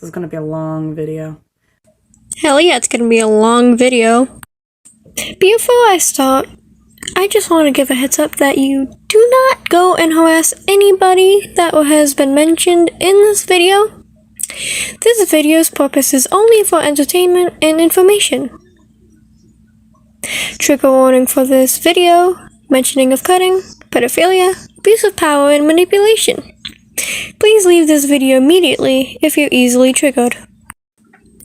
This is gonna be a long video. Hell yeah, it's gonna be a long video. Before I start, I just want to give a heads up that you do not go and harass anybody that has been mentioned in this video. This video's purpose is only for entertainment and information. Trigger warning for this video: mentioning of cutting, pedophilia, abuse of power, and manipulation. Please leave this video immediately if you're easily triggered.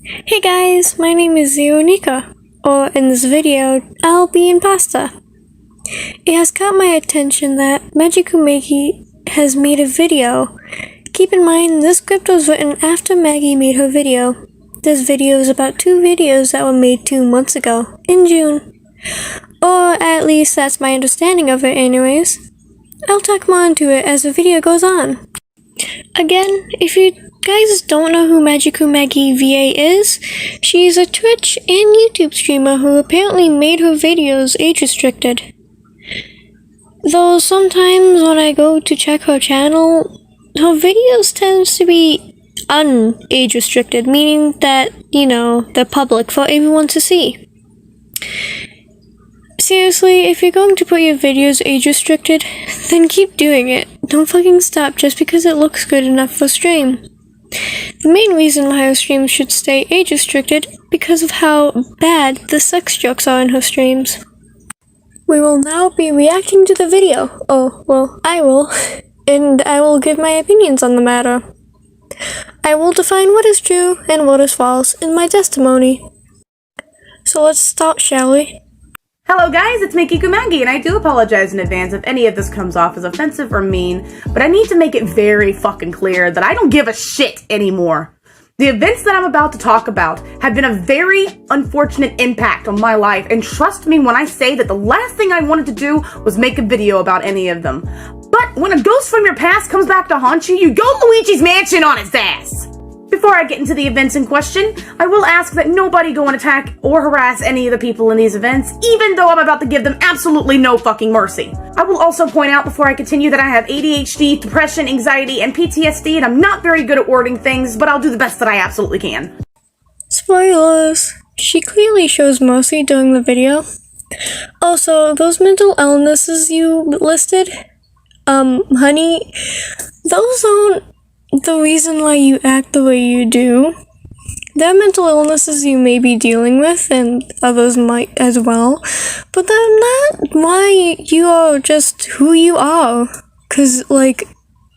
Hey guys, my name is Zeronika, or in this video, I'll be Imposter. It has caught my attention that MagikuMaggi has made a video. Keep in mind, this script was written after Maggie made her video. This video is about 2 videos that were made 2 months ago, in June. Or at least that's my understanding of it anyways. I'll talk more into it as the video goes on. Again, if you guys don't know who MagikuMaggiVA is, she's a Twitch and YouTube streamer who apparently made her videos age restricted. Though sometimes when I go to check her channel, her videos tends to be un-age restricted, meaning that, you know, they're public for everyone to see. Seriously, if you're going to put your videos age restricted, then keep doing it. Don't fucking stop just because it looks good enough for stream. The main reason why her streams should stay age restricted because of how bad the sex jokes are in her streams. We will now be reacting to the video. Oh, well, I will. And I will give my opinions on the matter. I will define what is true and what is false in my testimony. So let's start, shall we? Hello guys, it's MagikuMaggi, and I do apologize in advance if any of this comes off as offensive or mean, but I need to make it very fucking clear that I don't give a shit anymore. The events that I'm about to talk about have been a very unfortunate impact on my life, and trust me when I say that the last thing I wanted to do was make a video about any of them. But when a ghost from your past comes back to haunt you, you go Luigi's Mansion on its ass! Before I get into the events in question, I will ask that nobody go and attack or harass any of the people in these events, even though I'm about to give them absolutely no fucking mercy. I will also point out before I continue that I have ADHD, depression, anxiety, and PTSD, and I'm not very good at wording things, but I'll do the best that I absolutely can. Spoilers. She clearly shows mercy during the video. Also, those mental illnesses you listed, honey, those aren't the reason why you act the way you do. There are mental illnesses you may be dealing with, and others might as well, but they're not why you are just who you are. 'Cause, like,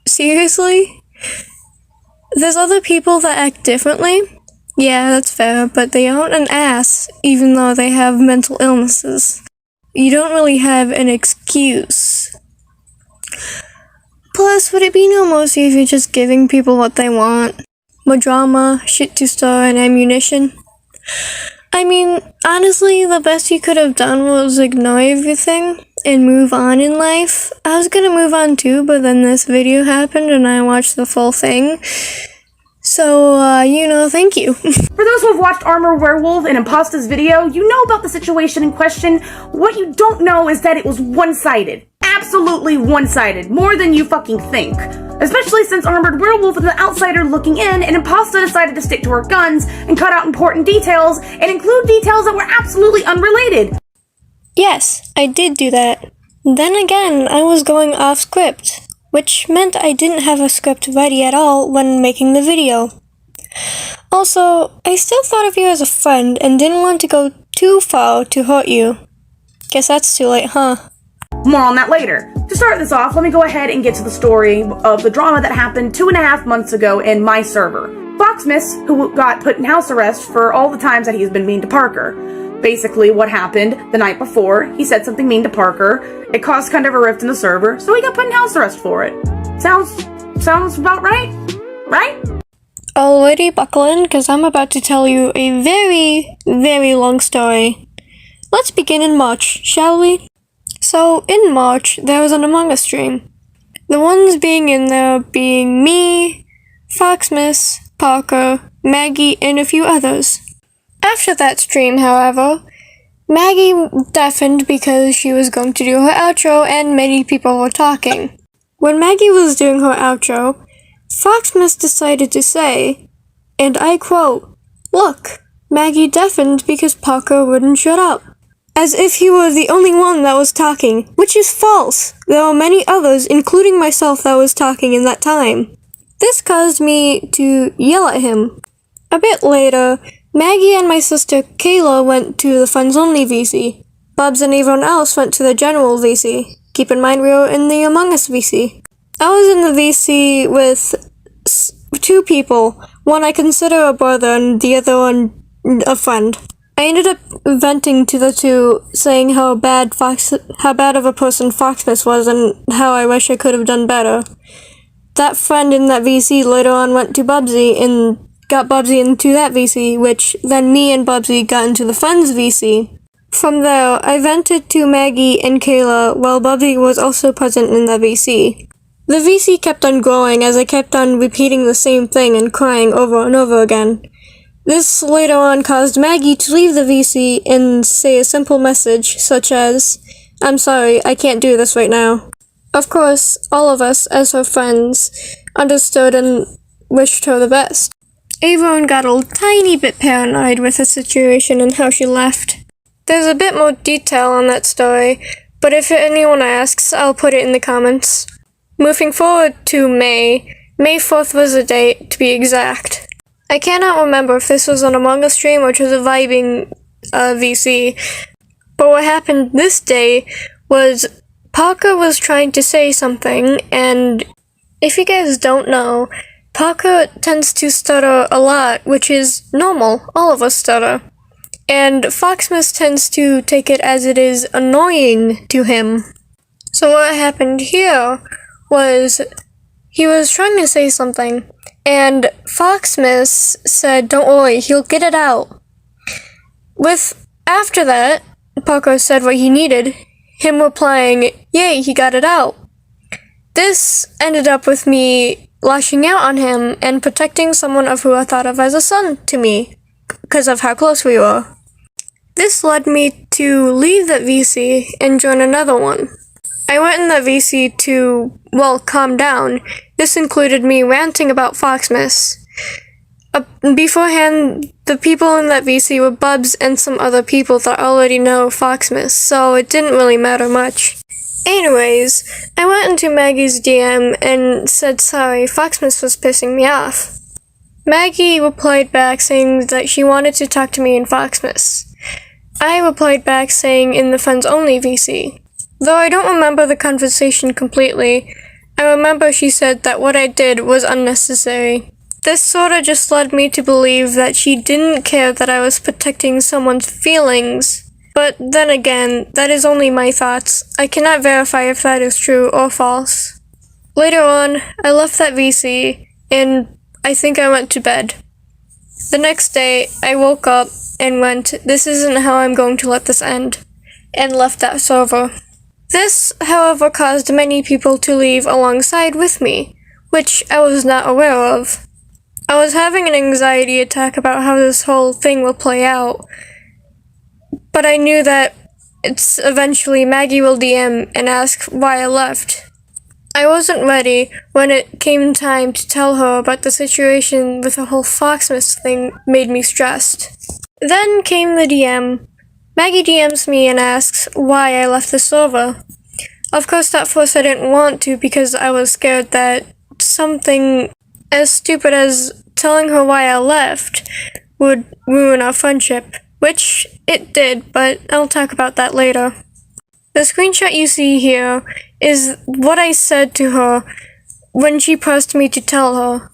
seriously? There's other people that act differently. Yeah, that's fair, but they aren't an ass, even though they have mental illnesses. You don't really have an excuse. Plus, would it be no mercy if you're just giving people what they want? More drama, shit to store, and ammunition? I mean, honestly, the best you could have done was ignore everything and move on in life. I was gonna move on too, but then this video happened and I watched the full thing. So, you know, thank you. For those who have watched Armoured, Werewolf, and Imposta's video, you know about the situation in question. What you don't know is that it was one-sided. Absolutely one-sided. More than you fucking think. Especially since Armoured Werewolf is an outsider looking in, and Imposta decided to stick to her guns and cut out important details and include details that were absolutely unrelated. Yes, I did do that. Then again, I was going off script, which meant I didn't have a script ready at all when making the video. Also, I still thought of you as a friend and didn't want to go too far to hurt you. Guess that's too late, huh? More on that later. To start this off, let me go ahead and get to the story of the drama that happened 2.5 months ago in my server. Foxmas, who got put in house arrest for all the times that he's been mean to Parker. Basically, what happened the night before, he said something mean to Parker. It caused kind of a rift in the server, so he got put in house arrest for it. Sounds about right? Right? Alrighty, buckle in, because I'm about to tell you a very, very long story. Let's begin in March, shall we? So, in March, there was an Among Us stream. The ones being in there being me, Foxmas, Parker, Maggie, and a few others. After that stream, however, Maggie deafened because she was going to do her outro and many people were talking. When Maggie was doing her outro, Foxmas decided to say, and I quote, "Look, Maggie deafened because Parker wouldn't shut up." As if he were the only one that was talking, which is false. There were many others, including myself, that was talking in that time. This caused me to yell at him. A bit later, Maggie and my sister Kayla went to the Friends Only VC. Bubs and everyone else went to the General VC. Keep in mind we were in the Among Us VC. I was in the VC with two people. One I consider a brother and the other one a friend. I ended up venting to the two, saying how bad of a person Foxmas was and how I wish I could have done better. That friend in that VC later on went to Bubsy and got Bubsy into that VC, which then me and Bubsy got into the Friends VC. From there, I vented to Maggie and Kayla while Bubsy was also present in the VC. The VC kept on growing as I kept on repeating the same thing and crying over and over again. This later on caused Maggie to leave the VC and say a simple message such as, "I'm sorry, I can't do this right now." Of course, all of us, as her friends, understood and wished her the best. Avon got a tiny bit paranoid with the situation and how she left. There's a bit more detail on that story, but if anyone asks, I'll put it in the comments. Moving forward to May 4th was the date, to be exact. I cannot remember if this was an Among Us stream or just a vibing VC, but what happened this day was Parker was trying to say something, and if you guys don't know, Parker tends to stutter a lot, which is normal. All of us stutter. And Foxmas tends to take it as it is annoying to him. So what happened here was he was trying to say something, and Foxmas said, "Don't worry, he'll get it out." After that, Parker said what he needed, him replying, "Yay, he got it out." This ended up with me lashing out on him and protecting someone of who I thought of as a son to me, because of how close we were. This led me to leave that VC and join another one. I went in that VC to, calm down. This included me ranting about Foxmas. Beforehand, the people in that VC were Bubs and some other people that already know Foxmas, so it didn't really matter much. Anyways, I went into Maggie's DM and said sorry, Foxmas was pissing me off. Maggie replied back saying that she wanted to talk to me in Foxmas. I replied back saying in the Friends Only VC. Though I don't remember the conversation completely, I remember she said that what I did was unnecessary. This sorta just led me to believe that she didn't care that I was protecting someone's feelings. But then again, that is only my thoughts. I cannot verify if that is true or false. Later on, I left that VC, and I think I went to bed. The next day, I woke up and went, "This isn't how I'm going to let this end," and left that server. This, however, caused many people to leave alongside with me, which I was not aware of. I was having an anxiety attack about how this whole thing will play out, but I knew that it's eventually Maggie will DM and ask why I left. I wasn't ready when it came time to tell her about the situation with the whole Foxmas thing made me stressed. Then came the DM. Maggie DMs me and asks why I left the server. Of course, at first I didn't want to because I was scared that something as stupid as telling her why I left would ruin our friendship, which it did, but I'll talk about that later. The screenshot you see here is what I said to her when she pressed me to tell her.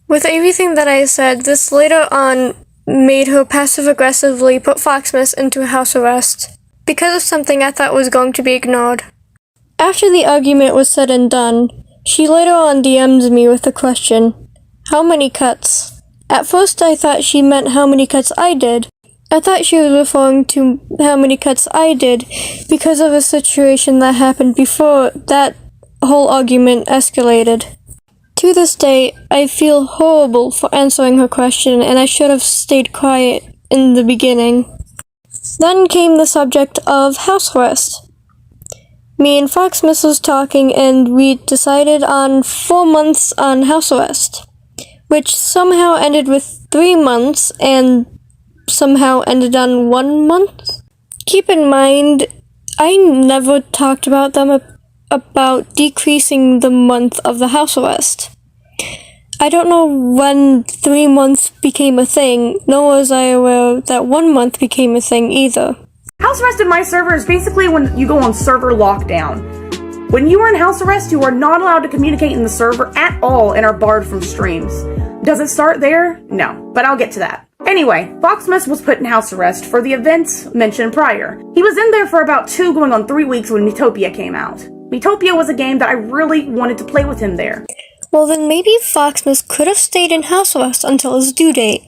With everything that I said, this later on made her passive-aggressively put Foxmas into house arrest because of something I thought was going to be ignored. After the argument was said and done, she later on DMs me with the question, "How many cuts?" At first I thought she meant how many cuts I did. I thought she was referring to how many cuts I did because of a situation that happened before that whole argument escalated. To this day, I feel horrible for answering her question, and I should have stayed quiet in the beginning. Then came the subject of house arrest. Me and Foxmas was talking, and we decided on 4 months on house arrest. which somehow ended with 3 months and somehow ended on 1 month. Keep in mind, I never talked about them about decreasing the month of the house arrest. I don't know when 3 months became a thing, nor was I aware that 1 month became a thing either. House arrest in my server is basically when you go on server lockdown. When you are in house arrest, you are not allowed to communicate in the server at all and are barred from streams. Does it start there? No, but I'll get to that. Anyway, Foxmas was put in house arrest for the events mentioned prior. He was in there for about 2 going on 3 weeks when Metopia came out. Metopia was a game that I really wanted to play with him there. Well, then maybe Foxmas could have stayed in house arrest until his due date.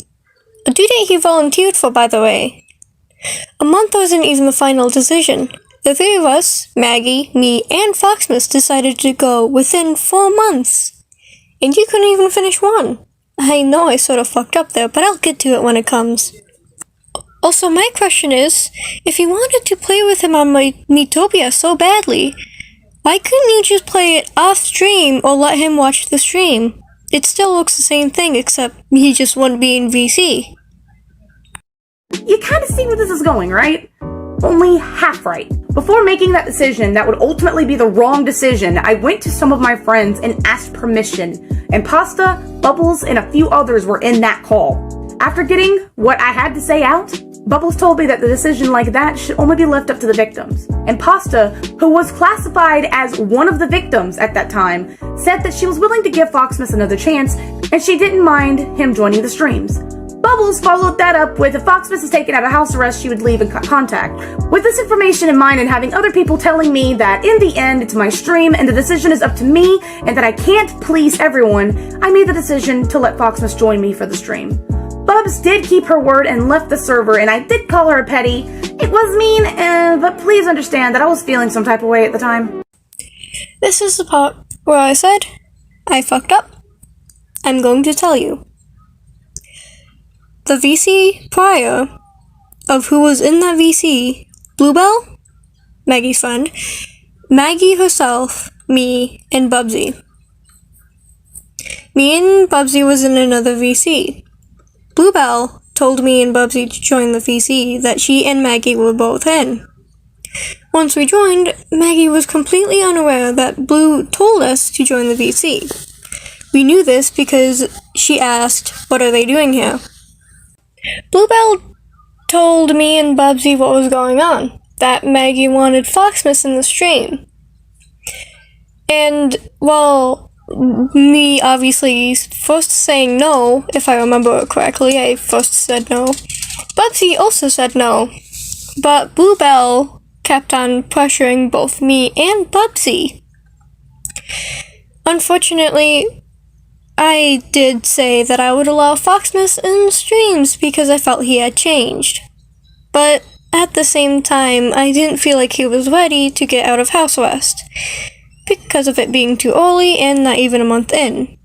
A due date he volunteered for, by the way. A month wasn't even the final decision. The 3 of us, Maggie, me, and Foxmas, decided to go within 4 months. And you couldn't even finish 1. I know I sort of fucked up there, but I'll get to it when it comes. Also, my question is, if you wanted to play with him on Metopia so badly, why couldn't you just play it off stream or let him watch the stream? It still looks the same thing, except he just wouldn't be in VC. You kind of see where this is going, right? Only half right. Before making that decision that would ultimately be the wrong decision, I went to some of my friends and asked permission. And Pasta, Bubbles, and a few others were in that call. After getting what I had to say out, Bubbles told me that the decision like that should only be left up to the victims. And Pasta, who was classified as one of the victims at that time, said that she was willing to give Foxmas another chance, and she didn't mind him joining the streams. Bubbles followed that up with if Foxmas is taken out of house arrest, she would leave in contact. With this information in mind and having other people telling me that in the end it's my stream and the decision is up to me and that I can't please everyone, I made the decision to let Foxmas join me for the stream. Bubs did keep her word and left the server, and I did call her petty. It was mean, but please understand that I was feeling some type of way at the time. This is the part where I said, I fucked up. I'm going to tell you. The VC prior of who was in that VC, Bluebell, Maggie's friend, Maggie herself, me, and Bubsy. Me and Bubsy was in another VC. Bluebell told me and Bubsy to join the VC that she and Maggie were both in. Once we joined, Maggie was completely unaware that Blue told us to join the VC. We knew this because she asked, "What are they doing here?" Bluebell told me and Bubsy what was going on, that Maggie wanted Foxmas in the stream. And, well, me obviously first saying no, if I remember correctly, I first said no. Bubsy also said no, but Bluebell kept on pressuring both me and Bubsy. Unfortunately, I did say that I would allow Foxmas in streams because I felt he had changed. But at the same time, I didn't feel like he was ready to get out of house arrest, because of it being too early and not even a month in.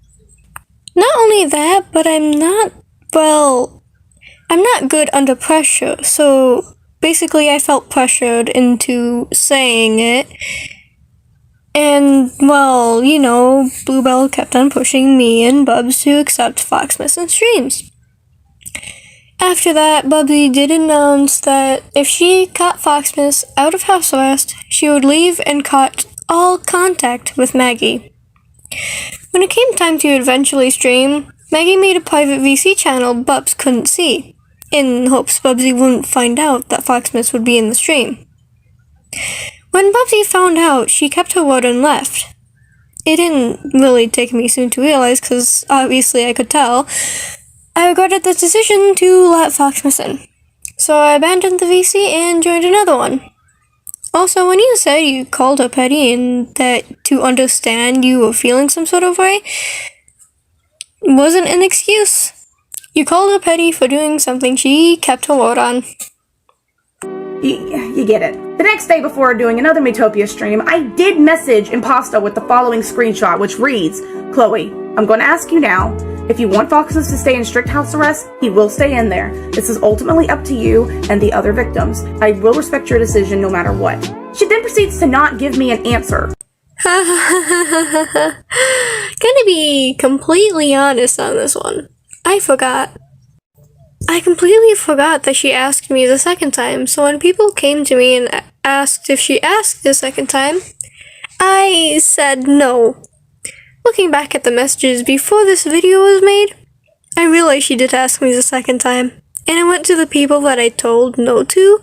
Not only that, but I'm not good under pressure, so basically I felt pressured into saying it. And, well, you know, Bluebell kept on pushing me and Bubs to accept Foxmas in streams. After that, Bubsy did announce that if she caught Foxmas out of house arrest, she would leave and cut all contact with Maggie. When it came time to eventually stream, Maggie made a private VC channel Bubs couldn't see, in hopes Bubsy wouldn't find out that Foxmas would be in the stream. When Bubsy found out, she kept her word and left. It didn't really take me soon to realize, because obviously I could tell. I regretted the decision to let Foxmas in, so I abandoned the VC and joined another one. Also, when you said you called her petty and that to understand you were feeling some sort of way wasn't an excuse. You called her petty for doing something she kept her word on. You get it. The next day before doing another Metopia stream, I did message Imposta with the following screenshot, which reads, "Chloe, I'm going to ask you now, if you want Foxmas to stay in strict house arrest, he will stay in there. This is ultimately up to you and the other victims. I will respect your decision no matter what." She then proceeds to not give me an answer. Kinda to be completely honest on this one. I forgot. I completely forgot that she asked me the second time, so when people came to me and asked if she asked the second time, I said no. Looking back at the messages before this video was made, I realized she did ask me the second time, and I went to the people that I told no to,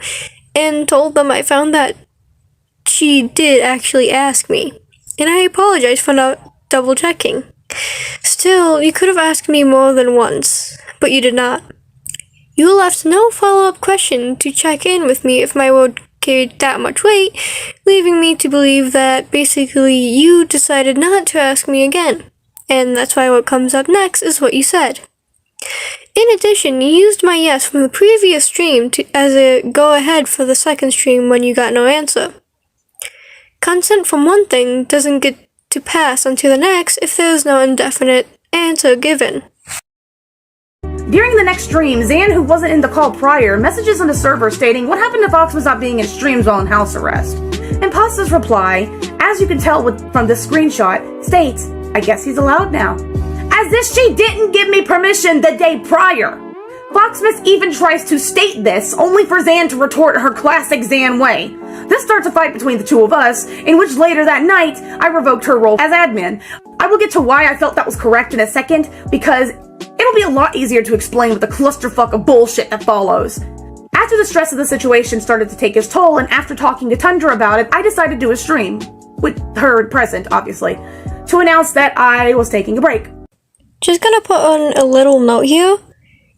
and told them I found that she did actually ask me, and I apologize for not double checking. Still, you could have asked me more than once, but you did not. You left no follow-up question to check in with me if my word carried that much weight, leaving me to believe that basically you decided not to ask me again, and that's why what comes up next is what you said. In addition, you used my yes from the previous stream as a go-ahead for the second stream when you got no answer. Consent from one thing doesn't get to pass onto the next if there is no indefinite answer given. During the next stream, Zan, who wasn't in the call prior, messages on the server stating what happened to Fox was not being in streams while in house arrest. And Pasta's reply, as you can tell from this screenshot, states, I guess he's allowed now. As if she didn't give me permission the day prior. Foxmas even tries to state this, only for Zan to retort her classic Zan way. This starts a fight between the two of us, in which later that night, I revoked her role as admin. I will get to why I felt that was correct in a second, because it'll be a lot easier to explain with the clusterfuck of bullshit that follows. After the stress of the situation started to take its toll, and after talking to Tundra about it, I decided to do a stream, with her present, obviously, to announce that I was taking a break. Just gonna put on a little note here.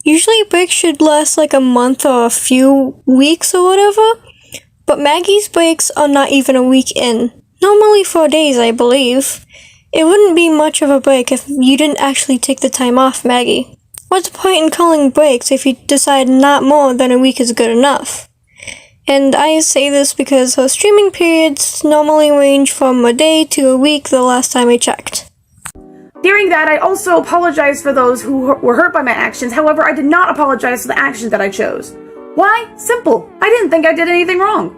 Usually breaks should last like a month or a few weeks or whatever, but Maggie's breaks are not even a week in. Normally 4 days, I believe. It wouldn't be much of a break if you didn't actually take the time off, Maggie. What's the point in calling breaks if you decide not more than a week is good enough? And I say this because her streaming periods normally range from a day to a week the last time I checked. During that, I also apologized for those who were hurt by my actions. However, I did not apologize for the actions that I chose. Why? Simple. I didn't think I did anything wrong.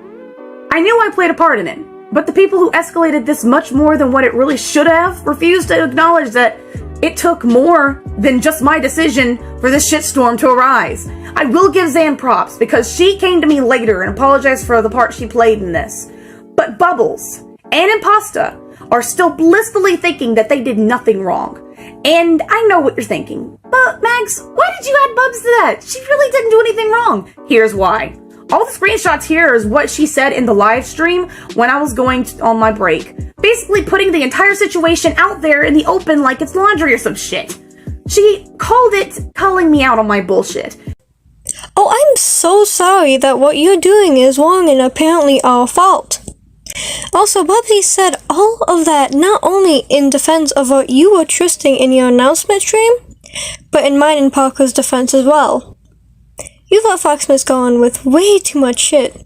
I knew I played a part in it, but the people who escalated this much more than what it really should have refused to acknowledge that it took more than just my decision for this shitstorm to arise. I will give Zan props because she came to me later and apologized for the part she played in this. But Bubbles and Imposta are still blissfully thinking that they did nothing wrong. And I know what you're thinking. But Mags, why did you add Bubs to that? She really didn't do anything wrong. Here's why. All the screenshots here is what she said in the live stream when I was going on my break. Basically putting the entire situation out there in the open like it's laundry or some shit. She called it calling me out on my bullshit. Oh, I'm so sorry that what you're doing is wrong and apparently our fault. Also, Bubsy said all of that not only in defense of what you were trusting in your announcement stream, but in mine and Parker's defense as well. You let Foxmas go on with way too much shit.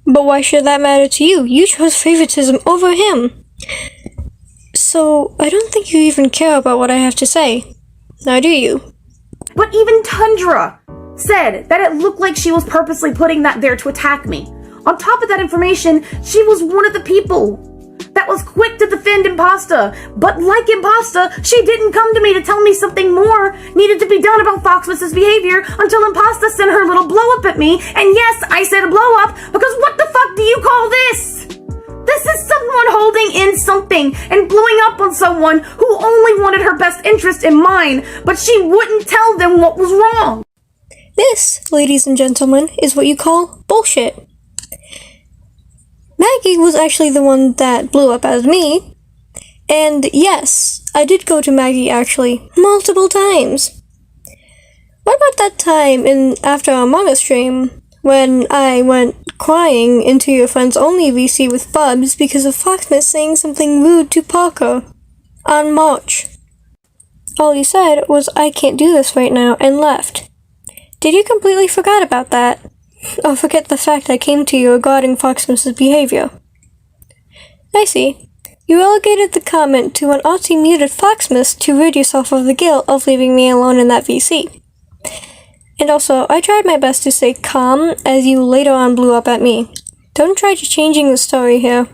But why should that matter to you? You chose favoritism over him. So, I don't think you even care about what I have to say. Now do you? But even Tundra said that it looked like she was purposely putting that there to attack me. On top of that information, she was one of the people that was quick to defend Imposta. But like Imposta, she didn't come to me to tell me something more needed to be done about Foxmas's behavior until Imposta sent her little blow-up at me. And yes, I said a blow-up because what the fuck do you call this? This is someone holding in something and blowing up on someone who only wanted her best interest in mind, but she wouldn't tell them what was wrong. This, ladies and gentlemen, is what you call bullshit. Maggie was actually the one that blew up as me. And yes, I did go to Maggie actually multiple times. What about that time after our manga stream when I went crying into your friend's only VC with Bubs because of Foxmas saying something rude to Parker on March? All you said was, I can't do this right now, and left. Did you completely forget about that? Or forget the fact I came to you regarding Foxmas's behavior? I see. You relegated the comment to when Artsy muted Foxmas to rid yourself of the guilt of leaving me alone in that VC. And also, I tried my best to stay calm as you later on blew up at me. Don't try changing the story here.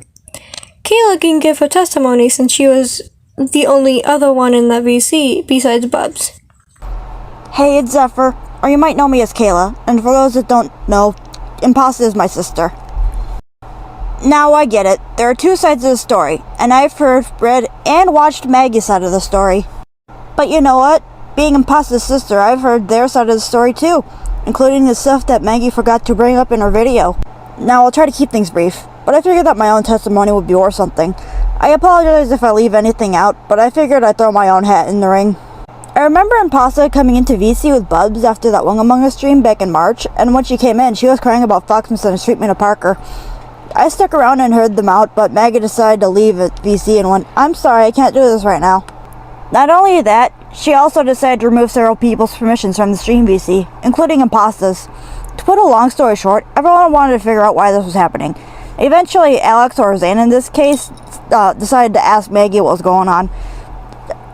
Kayla can give her testimony since she was the only other one in that VC besides Bubs. Hey, it's Zephyr, or you might know me as Kayla, and for those that don't know, Imposter is my sister. Now I get it, there are two sides of the story, and I've heard, read, and watched Maggie's side of the story. But you know what? Being Imposter's sister, I've heard their side of the story too, including the stuff that Maggie forgot to bring up in her video. Now I'll try to keep things brief, but I figured that my own testimony would be worth something. I apologize if I leave anything out, but I figured I'd throw my own hat in the ring. I remember Imposter coming into VC with Bubs after that One Among Us stream back in March, and when she came in, she was crying about Foxmas and his treatment of Parker. I stuck around and heard them out, but Maggie decided to leave at VC and went, "I'm sorry, I can't do this right now." Not only that, she also decided to remove several people's permissions from the stream VC, including Imposter's. To put a long story short, everyone wanted to figure out why this was happening. Eventually, Alex, or Zane in this case, decided to ask Maggie what was going on.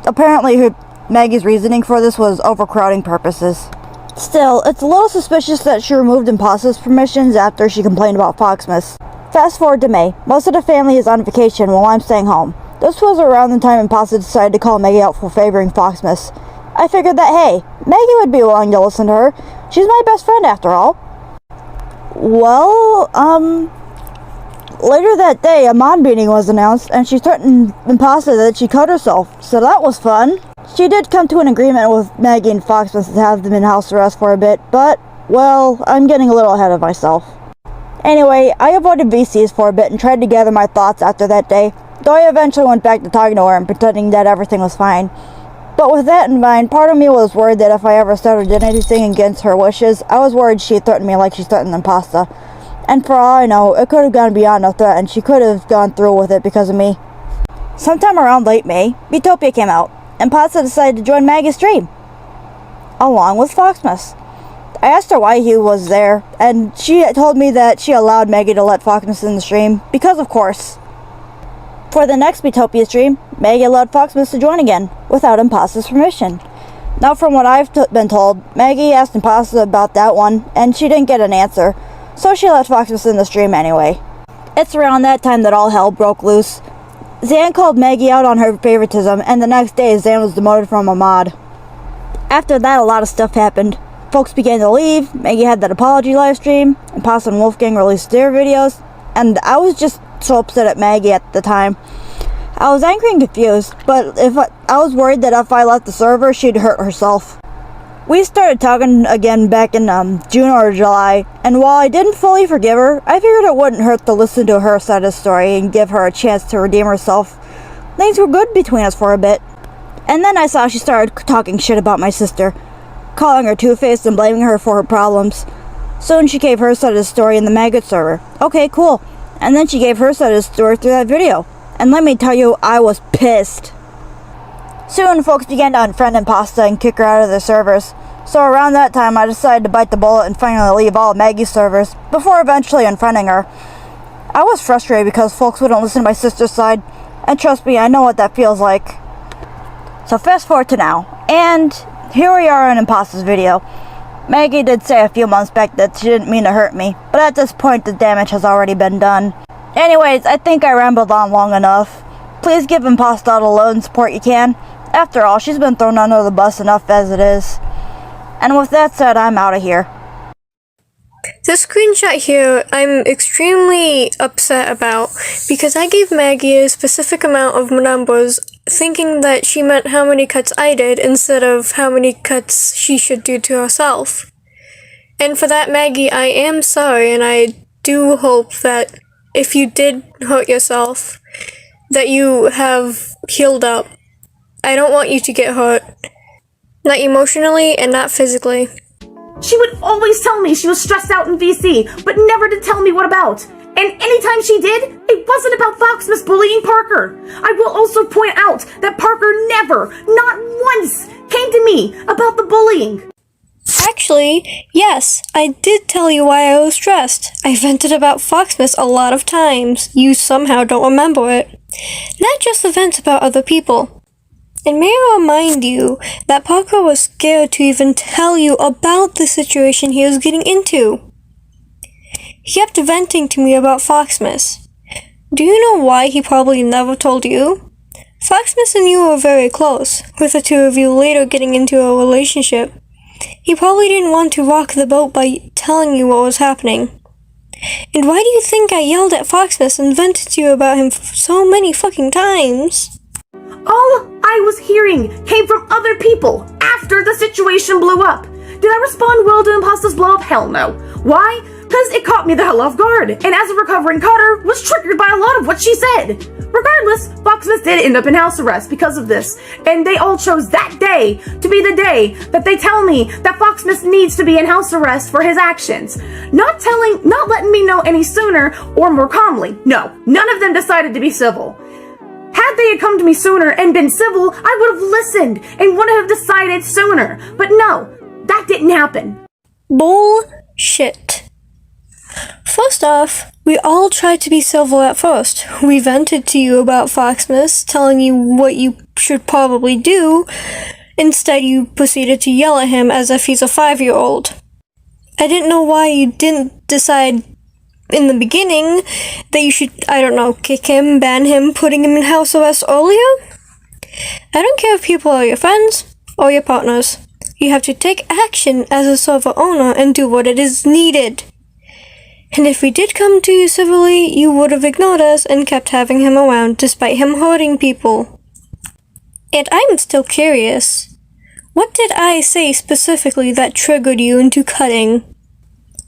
Apparently, Maggie's reasoning for this was overcrowding purposes. Still, it's a little suspicious that she removed Imposter's permissions after she complained about Foxmas. Fast forward to May. Most of the family is on vacation while I'm staying home. This was around the time Imposter decided to call Maggie out for favoring Foxmas. I figured that, hey, Maggie would be willing to listen to her. She's my best friend after all. Well, later that day, a mod meeting was announced, and she threatened Imposter that she cut herself, so that was fun. She did come to an agreement with Maggie and Foxmas to have them in house arrest for a bit, but, well, I'm getting a little ahead of myself. Anyway, I avoided VCs for a bit and tried to gather my thoughts after that day, though I eventually went back to talking to her and pretending that everything was fine. But with that in mind, part of me was worried that if I ever started did anything against her wishes, I was worried she'd threaten me like she threatened Imposter. And for all I know, it could have gone beyond a threat and she could have gone through with it because of me. Sometime around late May, Beatopia came out, and Imposter decided to join Maggie's stream, along with Foxmas. I asked her why he was there, and she told me that she allowed Maggie to let Foxmas in the stream, because of course. For the next Beatopia stream, Maggie allowed Foxmas to join again, without Imposter's permission. Now from what I've been told, Maggie asked Imposter about that one, and she didn't get an answer, so she let Foxmas in the stream anyway. It's around that time that all hell broke loose. Zan called Maggie out on her favoritism, and the next day Zan was demoted from a mod. After that, a lot of stuff happened. Folks began to leave, Maggie had that apology livestream, Imposter and Wolfgang released their videos, and I was just so upset at Maggie at the time. I was angry and confused, but I was worried that if I left the server, she'd hurt herself. We started talking again back in June or July, and while I didn't fully forgive her, I figured it wouldn't hurt to listen to her side of the story and give her a chance to redeem herself. Things were good between us for a bit. And then I saw she started talking shit about my sister, calling her two-faced and blaming her for her problems. Soon she gave her side of the story in the Maggot server. Okay, cool. And then she gave her side of the story through that video. And let me tell you, I was pissed. Soon, folks began to unfriend Imposter and kick her out of their servers. So around that time, I decided to bite the bullet and finally leave all of Maggie's servers, before eventually unfriending her. I was frustrated because folks wouldn't listen to my sister's side, and trust me, I know what that feels like. So fast forward to now, and here we are in Imposter's video. Maggie did say a few months back that she didn't mean to hurt me, but at this point the damage has already been done. Anyways, I think I rambled on long enough. Please give Imposter all the love and support you can. After all, she's been thrown under the bus enough as it is. And with that said, I'm out of here. This screenshot here, I'm extremely upset about because I gave Maggie a specific amount of numbers thinking that she meant how many cuts I did instead of how many cuts she should do to herself. And for that, Maggie, I am sorry, and I do hope that if you did hurt yourself, that you have healed up. I don't want you to get hurt. Not emotionally and not physically. She would always tell me she was stressed out in VC, but never to tell me what about. And anytime she did, it wasn't about Foxmas bullying Parker. I will also point out that Parker never, not once, came to me about the bullying. Actually, yes, I did tell you why I was stressed. I vented about Foxmas a lot of times. You somehow don't remember it. Not just the vents about other people. And may I remind you that Parker was scared to even tell you about the situation he was getting into. He kept venting to me about Foxmas. Do you know why he probably never told you? Foxmas and you were very close, with the two of you later getting into a relationship. He probably didn't want to rock the boat by telling you what was happening. And why do you think I yelled at Foxmas and vented to you about him so many fucking times? All I was hearing came from other people after the situation blew up. Did I respond well to Impasta's blow up? Hell no. Why? Because it caught me the hell off guard, and as a recovering cutter, was triggered by a lot of what she said. Regardless, Foxmas did end up in house arrest because of this, and they all chose that day to be the day that they tell me that Foxmas needs to be in house arrest for his actions. Not letting me know any sooner or more calmly. No, none of them decided to be civil. Had they come to me sooner and been civil, I would have listened and would have decided sooner. But no, that didn't happen. Bullshit. First off, we all tried to be civil at first. We vented to you about Foxmas, telling you what you should probably do. Instead, you proceeded to yell at him as if he's a 5-year-old. I didn't know why you didn't decide in the beginning that you should, I don't know, kick him, ban him, putting him in house arrest earlier. I don't care if people are your friends or your partners. You have to take action as a server owner and do what it is needed. And if we did come to you civilly, you would have ignored us and kept having him around despite him hurting people. And I'm still curious. What did I say specifically that triggered you into cutting?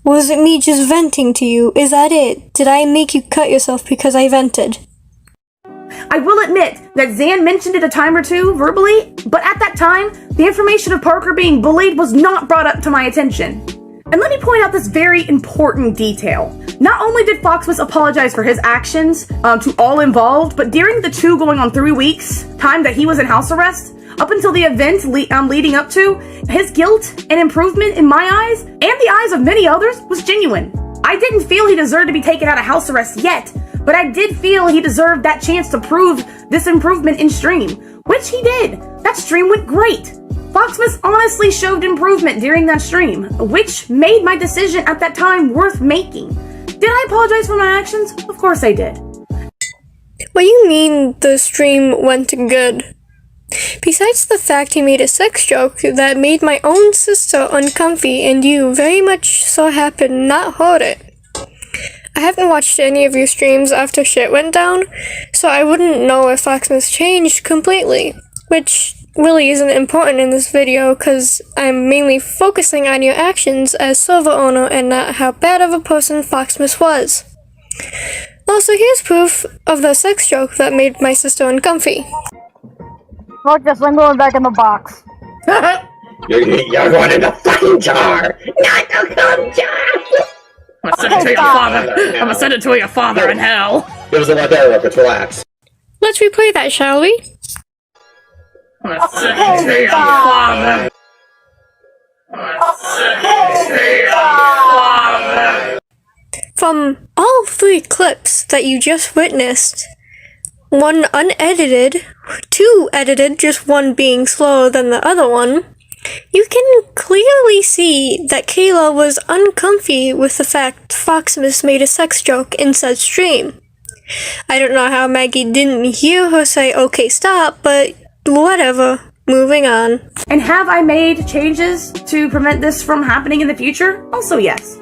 Was it me just venting to you? Is that it? Did I make you cut yourself because I vented? I will admit that Zan mentioned it a time or two verbally, but at that time, the information of Parker being bullied was not brought up to my attention. And let me point out this very important detail. Not only did Foxmas apologize for his actions to all involved, but during the 3 weeks time that he was in house arrest, up until the event leading up to, his guilt and improvement in my eyes, and the eyes of many others, was genuine. I didn't feel he deserved to be taken out of house arrest yet, but I did feel he deserved that chance to prove this improvement in stream, which he did. That stream went great. Foxmas honestly showed improvement during that stream, which made my decision at that time worth making. Did I apologize for my actions? Of course I did. What do you mean the stream went good? Besides the fact he made a sex joke that made my own sister uncomfy and you very much so happened not heard it. I haven't watched any of your streams after shit went down, so I wouldn't know if Foxmas changed completely, which really isn't important in this video because I'm mainly focusing on your actions as server owner and not how bad of a person Foxmas was. Also, here's proof of the sex joke that made my sister uncomfy. Fuck this, I'm going back in the box. You're going in the fucking jar! Not the cum jar! I'm gonna send it to your father. I'm gonna send it to your father in hell. Give us a lot there, Rockets, relax. Let's replay that, shall we? I'm gonna send it to your father. From all 3 clips that you just witnessed, one unedited, 2 edited, just one being slower than the other one, you can clearly see that Kayla was uncomfy with the fact Foxmas made a sex joke in said stream. I don't know how Maggie didn't hear her say, okay, stop, but whatever. Moving on. And have I made changes to prevent this from happening in the future? Also yes.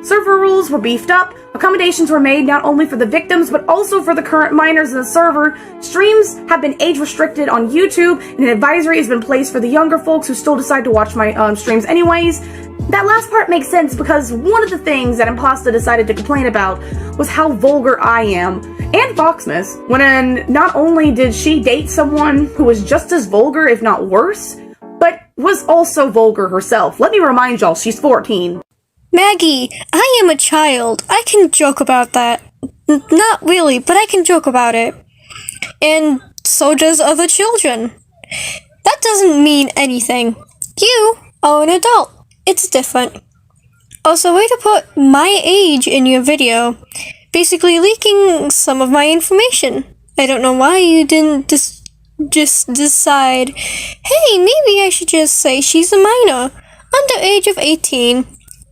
Server rules were beefed up, accommodations were made not only for the victims but also for the current minors in the server, streams have been age restricted on YouTube, and an advisory has been placed for the younger folks who still decide to watch my streams anyways. That last part makes sense because one of the things that Impasta decided to complain about was how vulgar I am, and Foxmas, when not only did she date someone who was just as vulgar if not worse, but was also vulgar herself. Let me remind y'all, she's 14. Maggie, I am a child. I can joke about that. Not really, but I can joke about it. And so does other children. That doesn't mean anything. You are an adult. It's different. Also, way to put my age in your video, basically leaking some of my information. I don't know why you didn't just decide, hey, maybe I should just say she's a minor, under age of 18.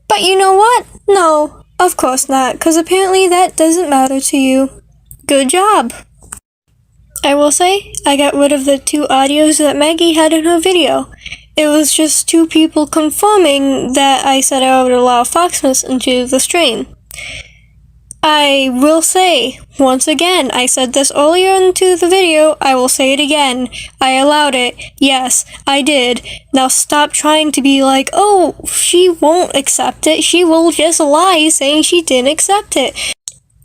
But you know what? No, of course not, because apparently that doesn't matter to you. Good job. I will say, I got rid of the 2 audios that Maggie had in her video. It was just 2 people confirming that I said I would allow Foxmas into the stream. I will say, once again, I said this earlier into the video, I will say it again. I allowed it. Yes, I did. Now stop trying to be like, oh, she won't accept it. She will just lie saying she didn't accept it.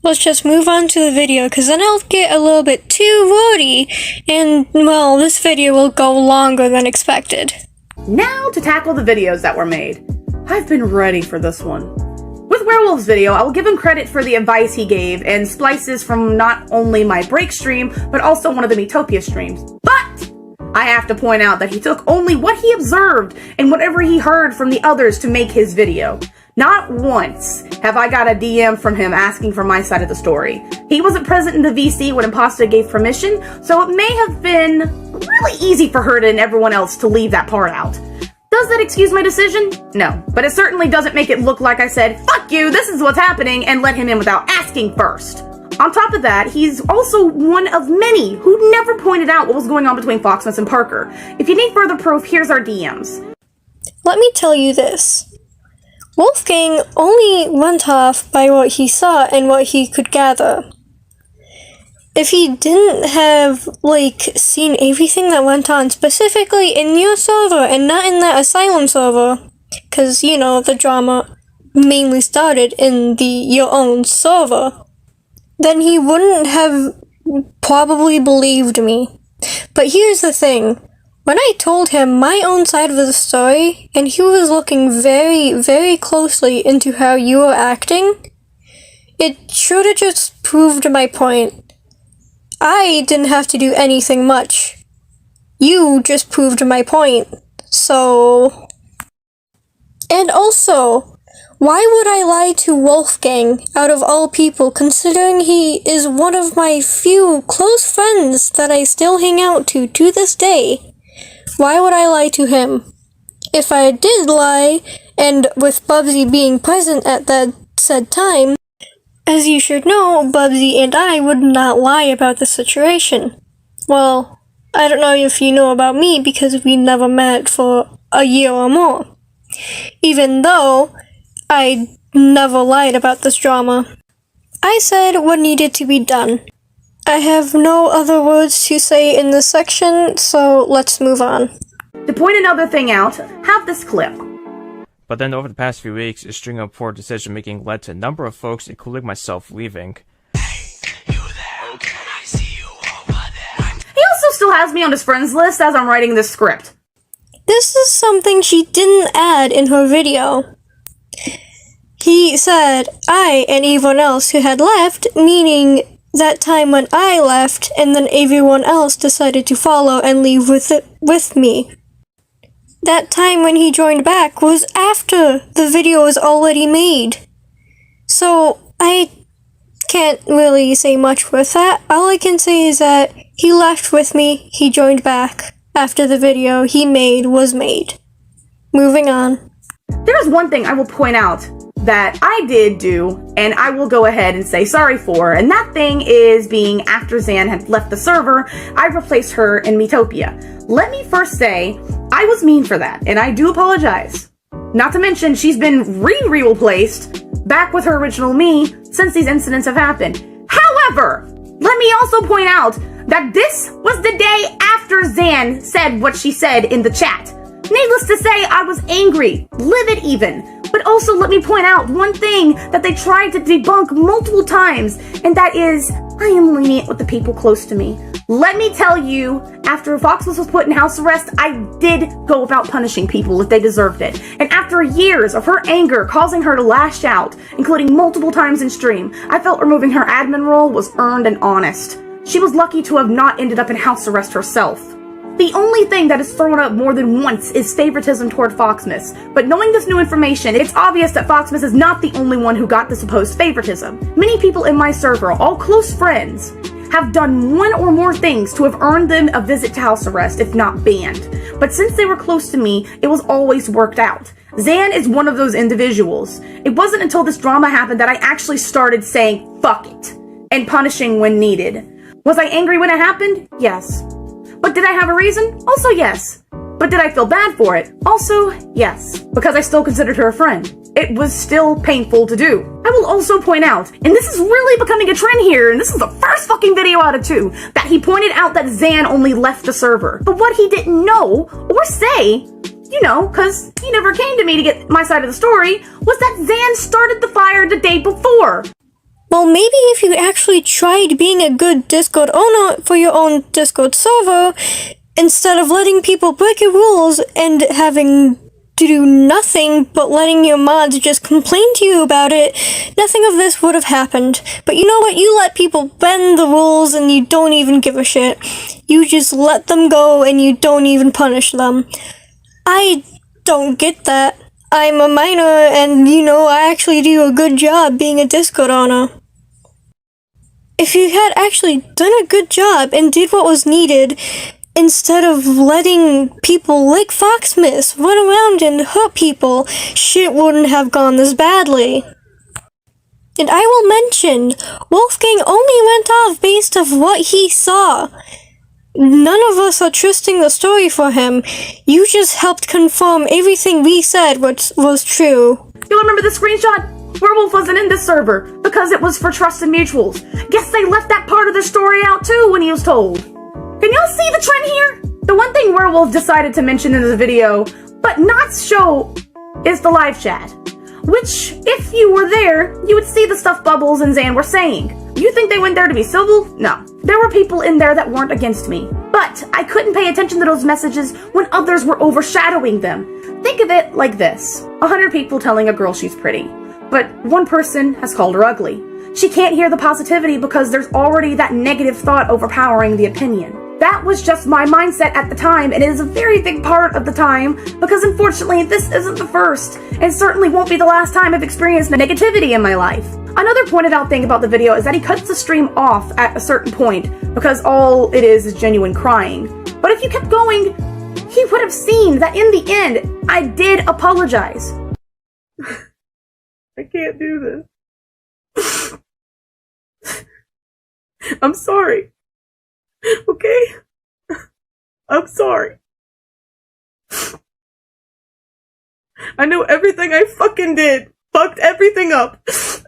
Let's just move on to the video, because then I'll get a little bit too wordy, and, well, this video will go longer than expected. Now to tackle the videos that were made. I've been ready for this one. With Werewolf's video, I will give him credit for the advice he gave and splices from not only my break stream, but also one of the Metopia streams. But I have to point out that he took only what he observed and whatever he heard from the others to make his video. Not once have I got a DM from him asking for my side of the story. He wasn't present in the VC when Imposta gave permission, so it may have been really easy for her and everyone else to leave that part out. Does that excuse my decision? No, but it certainly doesn't make it look like I said, fuck you, this is what's happening, and let him in without asking first. On top of that, he's also one of many who never pointed out what was going on between Foxmas and Parker. If you need further proof, here's our DMs. Let me tell you this. Wolfgang only went off by what he saw and what he could gather. If he didn't have, seen everything that went on specifically in your server and not in that asylum server, because, the drama mainly started in your own server, then he wouldn't have probably believed me. But here's the thing. When I told him my own side of the story, and he was looking very, very closely into how you were acting, it should have just proved my point. I didn't have to do anything much. You just proved my point. So... And also, why would I lie to Wolfgang, out of all people, considering he is one of my few close friends that I still hang out to this day? Why would I lie to him? If I did lie, and with Bubsy being present at that said time, as you should know, Bubsy and I would not lie about the situation. Well, I don't know if you know about me because we never met for a year or more. Even though I never lied about this drama. I said what needed to be done. I have no other words to say in this section, so let's move on. To point another thing out, have this clip. But then over the past few weeks, a string of poor decision-making led to a number of folks, including myself, leaving. Hey, you there? Okay, I see you over there. He also still has me on his friends list as I'm writing this script. This is something she didn't add in her video. He said, I and everyone else who had left, meaning that time when I left and then everyone else decided to follow and leave with me. That time when he joined back was after the video was already made. So I can't really say much with that. All I can say is that he left with me, he joined back after the video he made was made. Moving on. There's one thing I will point out that I did do, and I will go ahead and say sorry for, and that thing is being after Zan had left the server, I replaced her in Metopia. Let me first say, I was mean for that, and I do apologize. Not to mention, she's been replaced back with her original me since these incidents have happened. However, let me also point out that this was the day after Zan said what she said in the chat. Needless to say, I was angry, livid even. But also let me point out one thing that they tried to debunk multiple times, and that is, I am lenient with the people close to me. Let me tell you, after Foxmas was put in house arrest, I did go about punishing people if they deserved it. And after years of her anger causing her to lash out, including multiple times in stream, I felt removing her admin role was earned and honest. She was lucky to have not ended up in house arrest herself. The only thing that is thrown up more than once is favoritism toward Foxmas, but knowing this new information, it's obvious that Foxmas is not the only one who got the supposed favoritism. Many people in my server, all close friends, have done one or more things to have earned them a visit to house arrest, if not banned. But since they were close to me, it was always worked out. Zan is one of those individuals. It wasn't until this drama happened that I actually started saying, fuck it, and punishing when needed. Was I angry when it happened? Yes. But did I have a reason? Also yes. But did I feel bad for it? Also yes. Because I still considered her a friend. It was still painful to do. I will also point out, and this is really becoming a trend here, and this is the first fucking video out of 2, that he pointed out that Zan only left the server. But what he didn't know, or say, you know, cause he never came to me to get my side of the story, was that Zan started the fire the day before. Well, maybe if you actually tried being a good Discord owner for your own Discord server, instead of letting people break your rules and having to do nothing but letting your mods just complain to you about it, nothing of this would have happened. But you know what? You let people bend the rules and you don't even give a shit. You just let them go and you don't even punish them. I don't get that. I'm a minor and, you know, I actually do a good job being a Discord owner. If you had actually done a good job and did what was needed, instead of letting people like Foxmas run around and hurt people, shit wouldn't have gone this badly. And I will mention, Wolfgang only went off based off what he saw. None of us are trusting the story for him. You just helped confirm everything we said was true. You'll remember the screenshot? Werewolf wasn't in this server because it was for trusted mutuals. Guess they left that part of the story out too when he was told. Can y'all see the trend here? The one thing Werewolf decided to mention in the video, but not show, is the live chat. Which, if you were there, you would see the stuff Bubbles and Zan were saying. You think they went there to be civil? No. There were people in there that weren't against me. But I couldn't pay attention to those messages when others were overshadowing them. Think of it like this. 100 people telling a girl she's pretty. But one person has called her ugly. She can't hear the positivity because there's already that negative thought overpowering the opinion. That was just my mindset at the time, and it is a very big part of the time, because unfortunately this isn't the first, and certainly won't be the last time I've experienced the negativity in my life. Another pointed out thing about the video is that he cuts the stream off at a certain point, because all it is genuine crying. But if you kept going, he would have seen that in the end, I did apologize. I can't do this. I'm sorry. Okay? I'm sorry. I know everything I fucking did fucked everything up.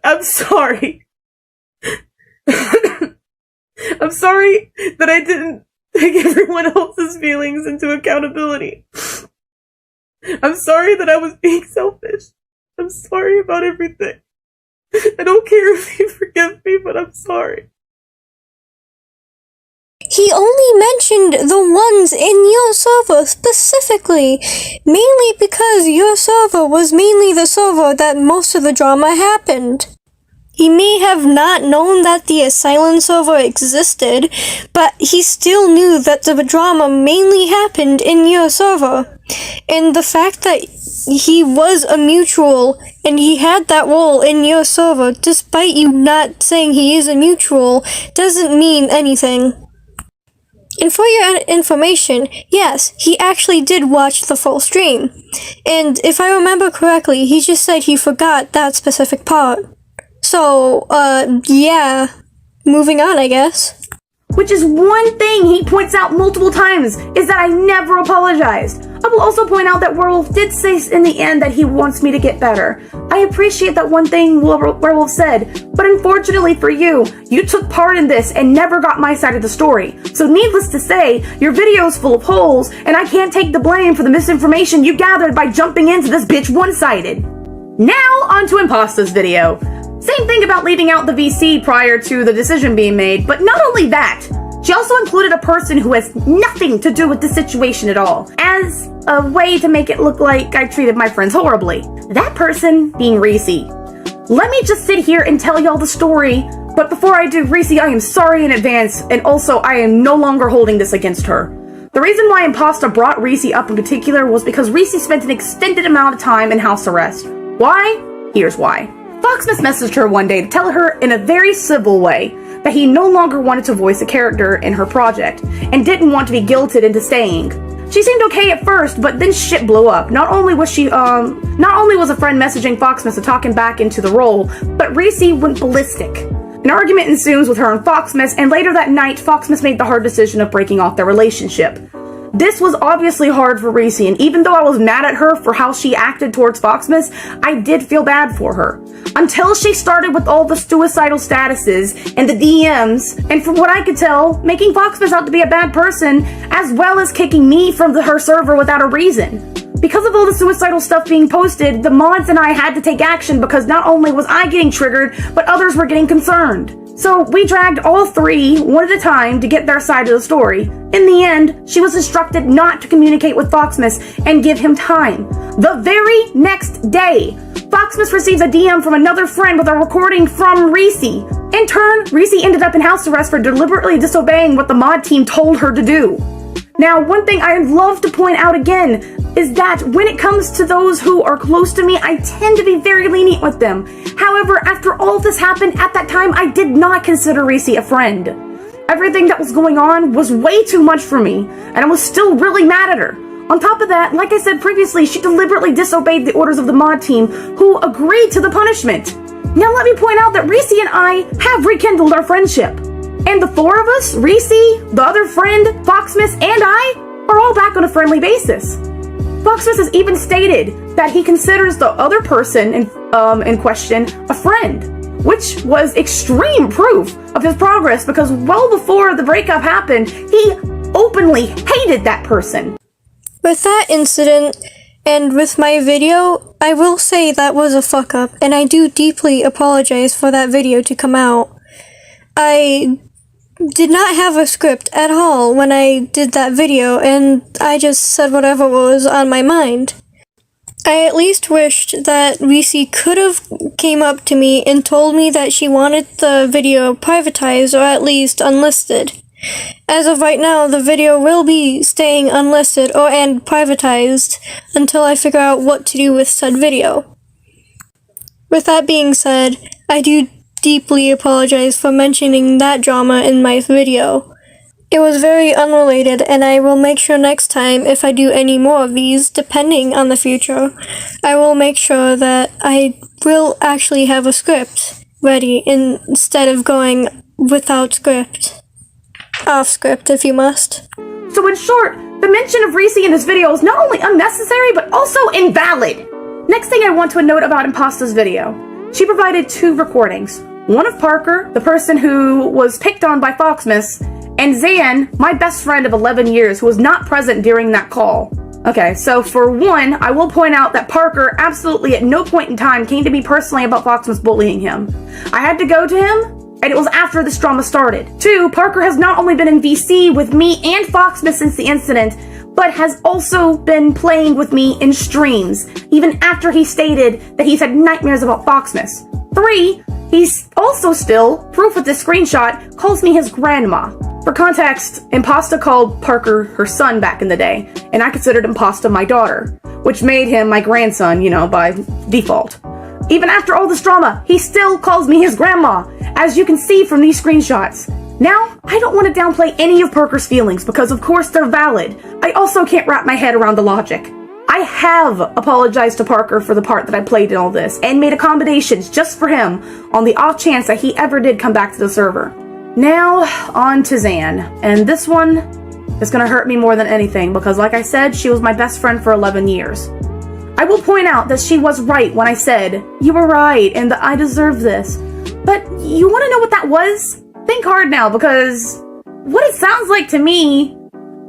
I'm sorry. I'm sorry that I didn't take everyone else's feelings into accountability. I'm sorry that I was being selfish. I'm sorry about everything. I don't care if you forgive me, but I'm sorry. He only mentioned the ones in your server specifically, mainly because your server was mainly the server that most of the drama happened. He may have not known that the Asylum server existed, but he still knew that the drama mainly happened in your server. And the fact that he was a mutual and he had that role in your server, despite you not saying he is a mutual, doesn't mean anything. And for your information, yes, he actually did watch the full stream. And if I remember correctly, he just said he forgot that specific part. So, yeah. Moving on, I guess. Which is one thing he points out multiple times, is that I never apologized. I will also point out that Werewolf did say in the end that he wants me to get better. I appreciate that one thing Werewolf said, but unfortunately for you, you took part in this and never got my side of the story. So needless to say, your video is full of holes, and I can't take the blame for the misinformation you gathered by jumping into this bitch one-sided. Now, on to Impasta's video. Same thing about leaving out the VC prior to the decision being made, but not only that, she also included a person who has nothing to do with the situation at all, as a way to make it look like I treated my friends horribly. That person being Reese. Let me just sit here and tell y'all the story, but before I do, Reese, I am sorry in advance, and also I am no longer holding this against her. The reason why Impasta brought Reese up in particular was because Reese spent an extended amount of time in house arrest. Why? Here's why. Foxmas messaged her one day to tell her in a very civil way that he no longer wanted to voice a character in her project and didn't want to be guilted into staying. She seemed okay at first, but then shit blew up. Not only was a friend messaging Foxmas to talk him back into the role, but Reese went ballistic. An argument ensues with her and Foxmas, and later that night, Foxmas made the hard decision of breaking off their relationship. This was obviously hard for Reese, and even though I was mad at her for how she acted towards Foxmas, I did feel bad for her. Until she started with all the suicidal statuses and the DMs, and from what I could tell, making Foxmas out to be a bad person, as well as kicking me from her server without a reason. Because of all the suicidal stuff being posted, the mods and I had to take action because not only was I getting triggered, but others were getting concerned. So we dragged all three, one at a time, to get their side of the story. In the end, she was instructed not to communicate with Foxmas and give him time. The very next day, Foxmas receives a DM from another friend with a recording from Reese. In turn, Reese ended up in house arrest for deliberately disobeying what the mod team told her to do. Now, one thing I'd love to point out again is that when it comes to those who are close to me, I tend to be very lenient with them. However, after all this happened, at that time, I did not consider Reese a friend. Everything that was going on was way too much for me, and I was still really mad at her. On top of that, like I said previously, she deliberately disobeyed the orders of the mod team, who agreed to the punishment. Now let me point out that Reese and I have rekindled our friendship. And the four of us, Reese, the other friend, Foxmas, and I, are all back on a friendly basis. Foxmas has even stated that he considers the other person in question a friend, which was extreme proof of his progress because well before the breakup happened, he openly hated that person. With that incident, and with my video, I will say that was a fuck up, and I do deeply apologize for that video to come out. I did not have a script at all when I did that video, and I just said whatever was on my mind. I at least wished that Reese could have came up to me and told me that she wanted the video privatized or at least unlisted. As of right now, the video will be staying unlisted and privatized until I figure out what to do with said video. With that being said, I do deeply apologize for mentioning that drama in my video. It was very unrelated, and I will make sure next time, if I do any more of these, depending on the future, I will make sure that I will actually have a script ready instead of going without script. Off script, if you must. So in short, the mention of Reese in this video is not only unnecessary, but also invalid. Next thing I want to note about Impasta's video. She provided two recordings. One of Parker, the person who was picked on by Foxmas, and Zan, my best friend of 11 years, who was not present during that call. Okay, so for one, I will point out that Parker absolutely at no point in time came to me personally about Foxmas bullying him. I had to go to him, and it was after this drama started. Two, Parker has not only been in VC with me and Foxmas since the incident, but has also been playing with me in streams, even after he stated that he's had nightmares about Foxmas. Three, he's also still, proof with this screenshot, calls me his grandma. For context, Impasta called Parker her son back in the day, and I considered Impasta my daughter, which made him my grandson, by default. Even after all this drama, he still calls me his grandma, as you can see from these screenshots. Now, I don't want to downplay any of Parker's feelings because of course they're valid. I also can't wrap my head around the logic. I have apologized to Parker for the part that I played in all this and made accommodations just for him on the off chance that he ever did come back to the server. Now, on to Zan, and this one is gonna hurt me more than anything because like I said, she was my best friend for 11 years. I will point out that she was right when I said, you were right and that I deserve this. But you wanna know what that was? Think hard now because what it sounds like to me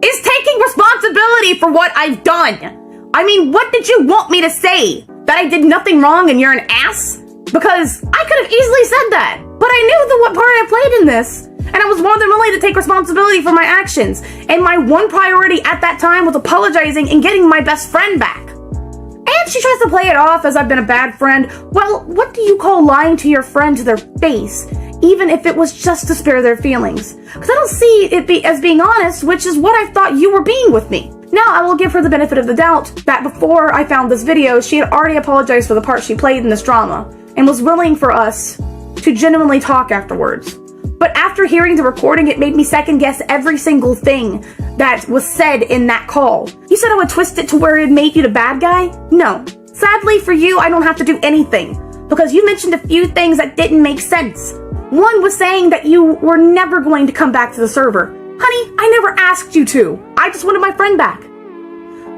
is taking responsibility for what I've done. I mean, what did you want me to say? That I did nothing wrong and you're an ass? Because I could have easily said that, but I knew what part I played in this, and I was more than willing to take responsibility for my actions, and my one priority at that time was apologizing and getting my best friend back. And she tries to play it off as I've been a bad friend. Well, what do you call lying to your friend to their face, even if it was just to spare their feelings? Because I don't see it as being honest, which is what I thought you were being with me. Now, I will give her the benefit of the doubt that before I found this video, she had already apologized for the part she played in this drama, and was willing for us to genuinely talk afterwards. But after hearing the recording, it made me second guess every single thing that was said in that call. You said I would twist it to where it made you the bad guy? No. Sadly for you, I don't have to do anything, because you mentioned a few things that didn't make sense. One was saying that you were never going to come back to the server. Honey, I never asked you to. I just wanted my friend back.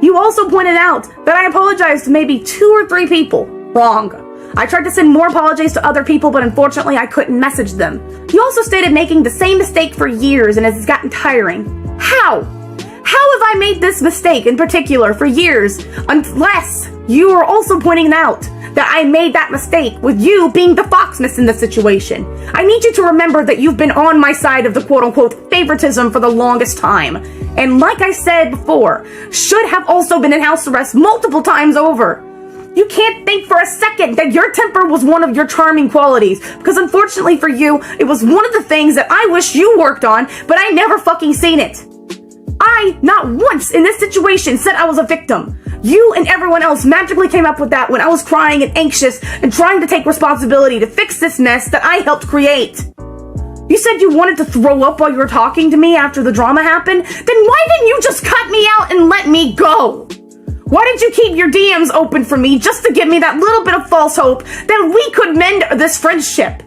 You also pointed out that I apologized to maybe 2 or 3 people. Wrong. I tried to send more apologies to other people, but unfortunately I couldn't message them. You also stated making the same mistake for years and it's gotten tiring. How? How have I made this mistake in particular for years, unless you are also pointing out that I made that mistake with you being the foxmiss in the situation? I need you to remember that you've been on my side of the quote-unquote favoritism for the longest time. And like I said before, should have also been in house arrest multiple times over. You can't think for a second that your temper was one of your charming qualities, because unfortunately for you, it was one of the things that I wish you worked on, but I never fucking seen it. I, not once in this situation, said I was a victim. You and everyone else magically came up with that when I was crying and anxious and trying to take responsibility to fix this mess that I helped create. You said you wanted to throw up while you were talking to me after the drama happened? Then why didn't you just cut me out and let me go? Why did you keep your DMs open for me just to give me that little bit of false hope that we could mend this friendship?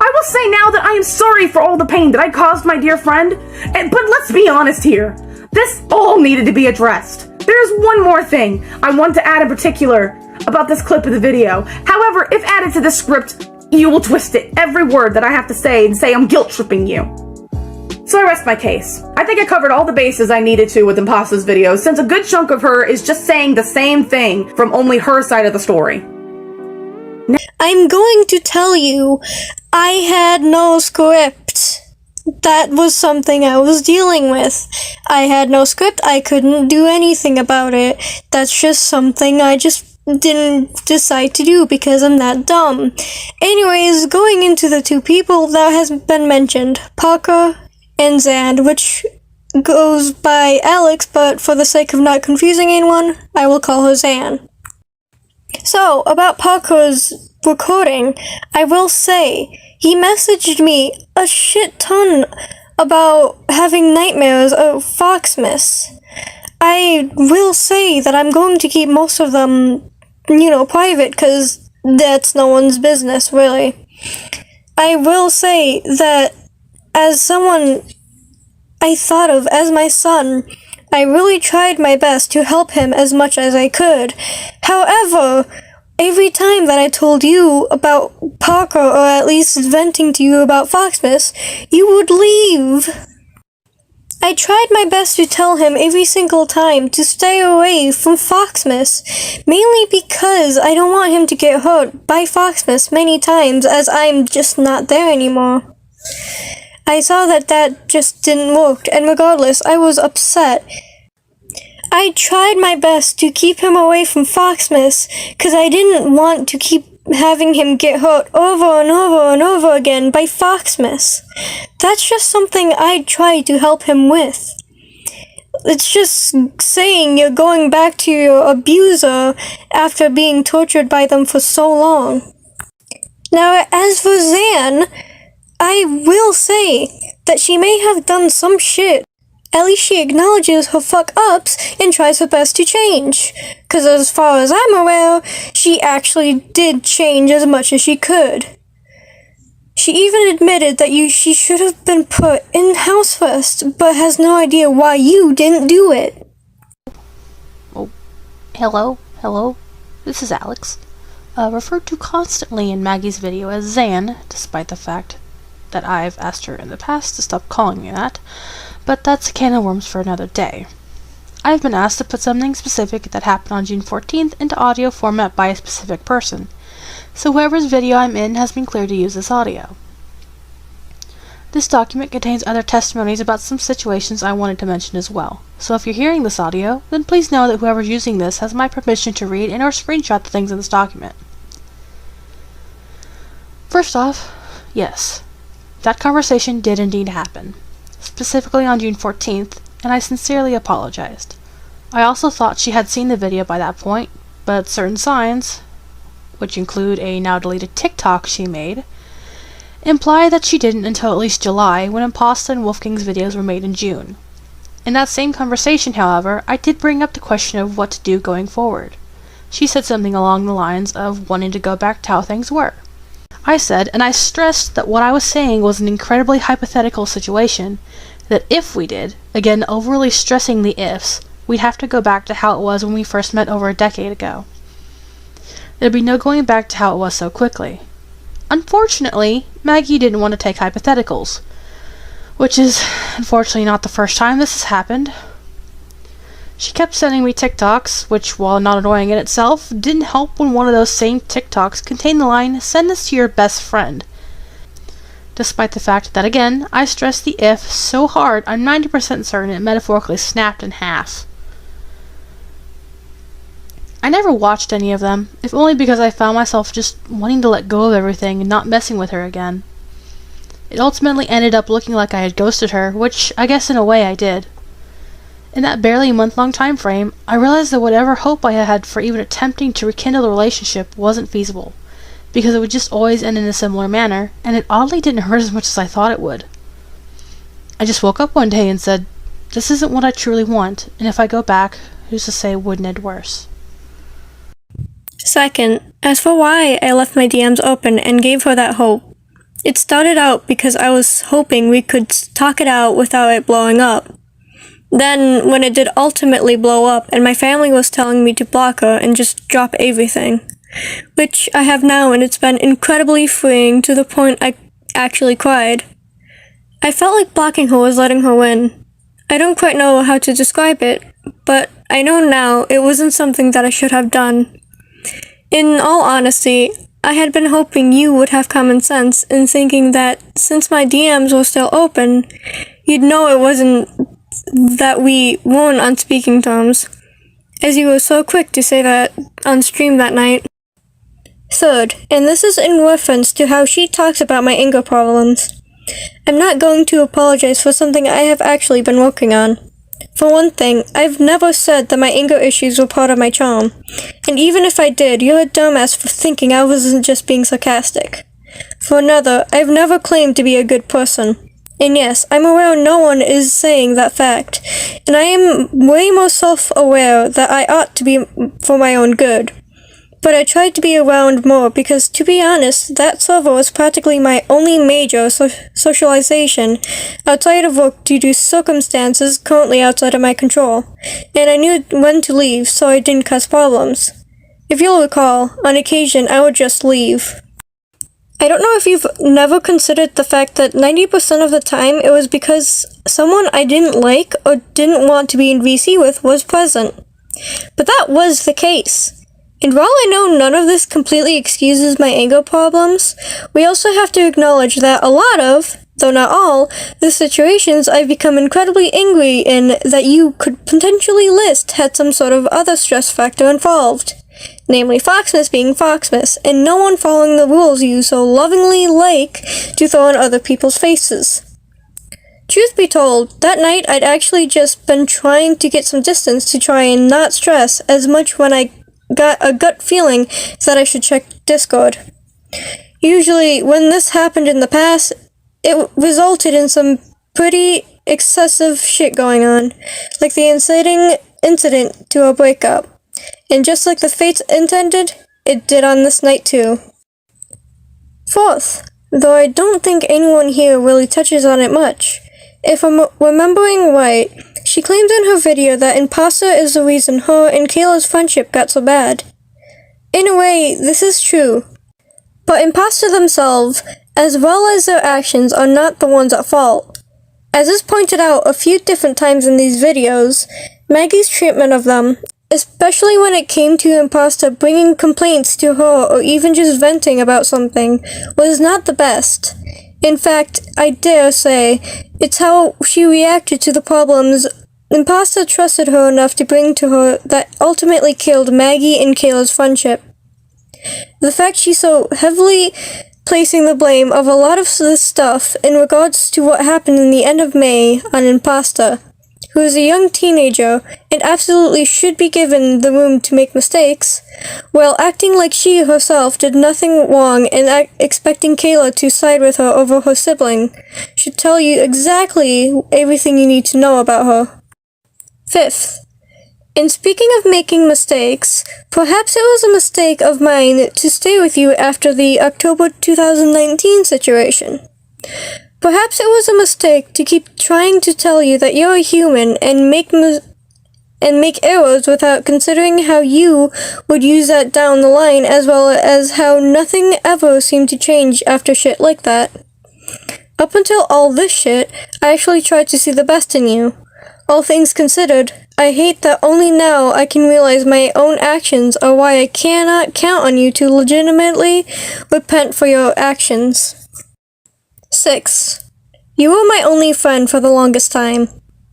I will say now that I am sorry for all the pain that I caused my dear friend, but let's be honest here. This all needed to be addressed. There's one more thing I want to add in particular about this clip of the video. However, if added to the script, you will twist it, every word that I have to say, and say I'm guilt-tripping you. So I rest my case. I think I covered all the bases I needed to with Impasta's video, since a good chunk of her is just saying the same thing from only her side of the story. I'm going to tell you, I had no script. That was something I was dealing with. I had no script, I couldn't do anything about it. That's just something I just didn't decide to do because I'm that dumb. Anyways, going into the 2 people that has been mentioned, Parker and Zand, which goes by Alex, but for the sake of not confusing anyone, I will call her Zan. So, about Parker's recording, I will say, he messaged me a shit ton about having nightmares of Foxmiss. I will say that I'm going to keep most of them, private, because that's no one's business, really. I will say that as someone I thought of as my son, I really tried my best to help him as much as I could. However, every time that I told you about Parker, or at least venting to you about Foxmiss, you would leave. I tried my best to tell him every single time to stay away from Foxmiss, mainly because I don't want him to get hurt by Foxmiss many times, as I'm just not there anymore. I saw that just didn't work, and regardless, I was upset. I tried my best to keep him away from Foxmiss, because I didn't want to keep having him get hurt over and over and over again by Foxmiss. That's just something I tried to help him with. It's just saying you're going back to your abuser after being tortured by them for so long. Now, as for Zan, I will say that she may have done some shit. At least she acknowledges her fuck-ups and tries her best to change. 'Cause as far as I'm aware, she actually did change as much as she could. She even admitted that she should have been put in house arrest, but has no idea why you didn't do it. Oh, hello, this is Alex. Referred to constantly in Maggie's video as Zan, despite the fact that I've asked her in the past to stop calling me that, but that's a can of worms for another day. I've been asked to put something specific that happened on June 14th into audio format by a specific person, so whoever's video I'm in has been cleared to use this audio. This document contains other testimonies about some situations I wanted to mention as well, so if you're hearing this audio, then please know that whoever's using this has my permission to read and or screenshot the things in this document. First off, yes, that conversation did indeed happen, specifically on June 14th, and I sincerely apologized. I also thought she had seen the video by that point, but certain signs, which include a now deleted TikTok she made, imply that she didn't until at least July, when Impasta and Wolfgang's videos were made in June. In that same conversation, however, I did bring up the question of what to do going forward. She said something along the lines of wanting to go back to how things were. I said, and I stressed that what I was saying was an incredibly hypothetical situation, that if we did, again overly stressing the ifs, we'd have to go back to how it was when we first met over a decade ago. There'd be no going back to how it was so quickly. Unfortunately, Maggie didn't want to take hypotheticals, which is unfortunately not the first time this has happened. She kept sending me TikToks, which, while not annoying in itself, didn't help when one of those same TikToks contained the line, "Send this to your best friend." Despite the fact that, again, I stressed the if so hard, I'm 90% certain it metaphorically snapped in half. I never watched any of them, if only because I found myself just wanting to let go of everything and not messing with her again. It ultimately ended up looking like I had ghosted her, which I guess in a way I did. In that barely month-long time frame, I realized that whatever hope I had for even attempting to rekindle the relationship wasn't feasible, because it would just always end in a similar manner, and it oddly didn't hurt as much as I thought it would. I just woke up one day and said, this isn't what I truly want, and if I go back, who's to say it wouldn't end worse? Second, as for why I left my DMs open and gave her that hope, it started out because I was hoping we could talk it out without it blowing up. Then, when it did ultimately blow up and my family was telling me to block her and just drop everything, which I have now, and it's been incredibly freeing to the point I actually cried. I felt like blocking her was letting her win. I don't quite know how to describe it, but I know now it wasn't something that I should have done. In all honesty, I had been hoping you would have common sense in thinking that since my DMs were still open, you'd know it wasn't that we weren't on speaking terms, as you were so quick to say that on stream that night. Third, and this is in reference to how she talks about my anger problems, I'm not going to apologize for something I have actually been working on. For one thing, I've never said that my anger issues were part of my charm, and even if I did, you're a dumbass for thinking I wasn't just being sarcastic. For another, I've never claimed to be a good person. And yes, I'm aware no one is saying that fact, and I am way more self-aware that I ought to be for my own good. But I tried to be around more because, to be honest, that server was practically my only major socialization outside of work due to circumstances currently outside of my control, and I knew when to leave so I didn't cause problems. If you'll recall, on occasion I would just leave. I don't know if you've never considered the fact that 90% of the time it was because someone I didn't like or didn't want to be in VC with was present. But that was the case. And while I know none of this completely excuses my anger problems, we also have to acknowledge that a lot of, though not all, the situations I've become incredibly angry in that you could potentially list had some sort of other stress factor involved. Namely Foxmas being Foxmas, and no one following the rules you so lovingly like to throw in other people's faces. Truth be told, that night I'd actually just been trying to get some distance to try and not stress as much when I got a gut feeling that I should check Discord. Usually, when this happened in the past, it resulted in some pretty excessive shit going on, like the inciting incident to a breakup. And just like the fates intended, it did on this night too. Fourth, though I don't think anyone here really touches on it much, if I'm remembering right, she claimed in her video that imposter is the reason her and Kayla's friendship got so bad. In a way, this is true. But imposter themselves, as well as their actions, are not the ones at fault. As is pointed out a few different times in these videos, Maggie's treatment of them, especially when it came to imposter bringing complaints to her or even just venting about something, was not the best. In fact, I dare say, it's how she reacted to the problems imposter trusted her enough to bring to her that ultimately killed Maggie and Kayla's friendship. The fact she's so heavily placing the blame of a lot of this stuff in regards to what happened in the end of May on imposter, who is a young teenager and absolutely should be given the room to make mistakes, while acting like she herself did nothing wrong and expecting Kayla to side with her over her sibling, should tell you exactly everything you need to know about her. Fifth, And speaking of making mistakes, perhaps it was a mistake of mine to stay with you after the October 2019 situation. Perhaps it was a mistake to keep trying to tell you that you're a human and make errors without considering how you would use that down the line, as well as how nothing ever seemed to change after shit like that. Up until all this shit, I actually tried to see the best in you. All things considered, I hate that only now I can realize my own actions are why I cannot count on you to legitimately repent for your actions. 6. You were my only friend for the longest time.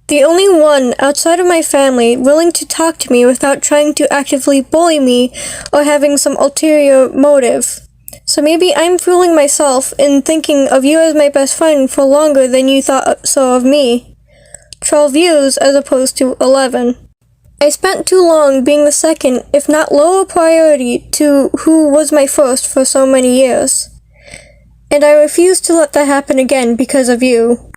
The only one outside of my family willing to talk to me without trying to actively bully me or having some ulterior motive. So maybe I'm fooling myself in thinking of you as my best friend for longer than you thought so of me. 12 years as opposed to 11. I spent too long being the second, if not lower priority, to who was my first for so many years. And I refuse to let that happen again because of you.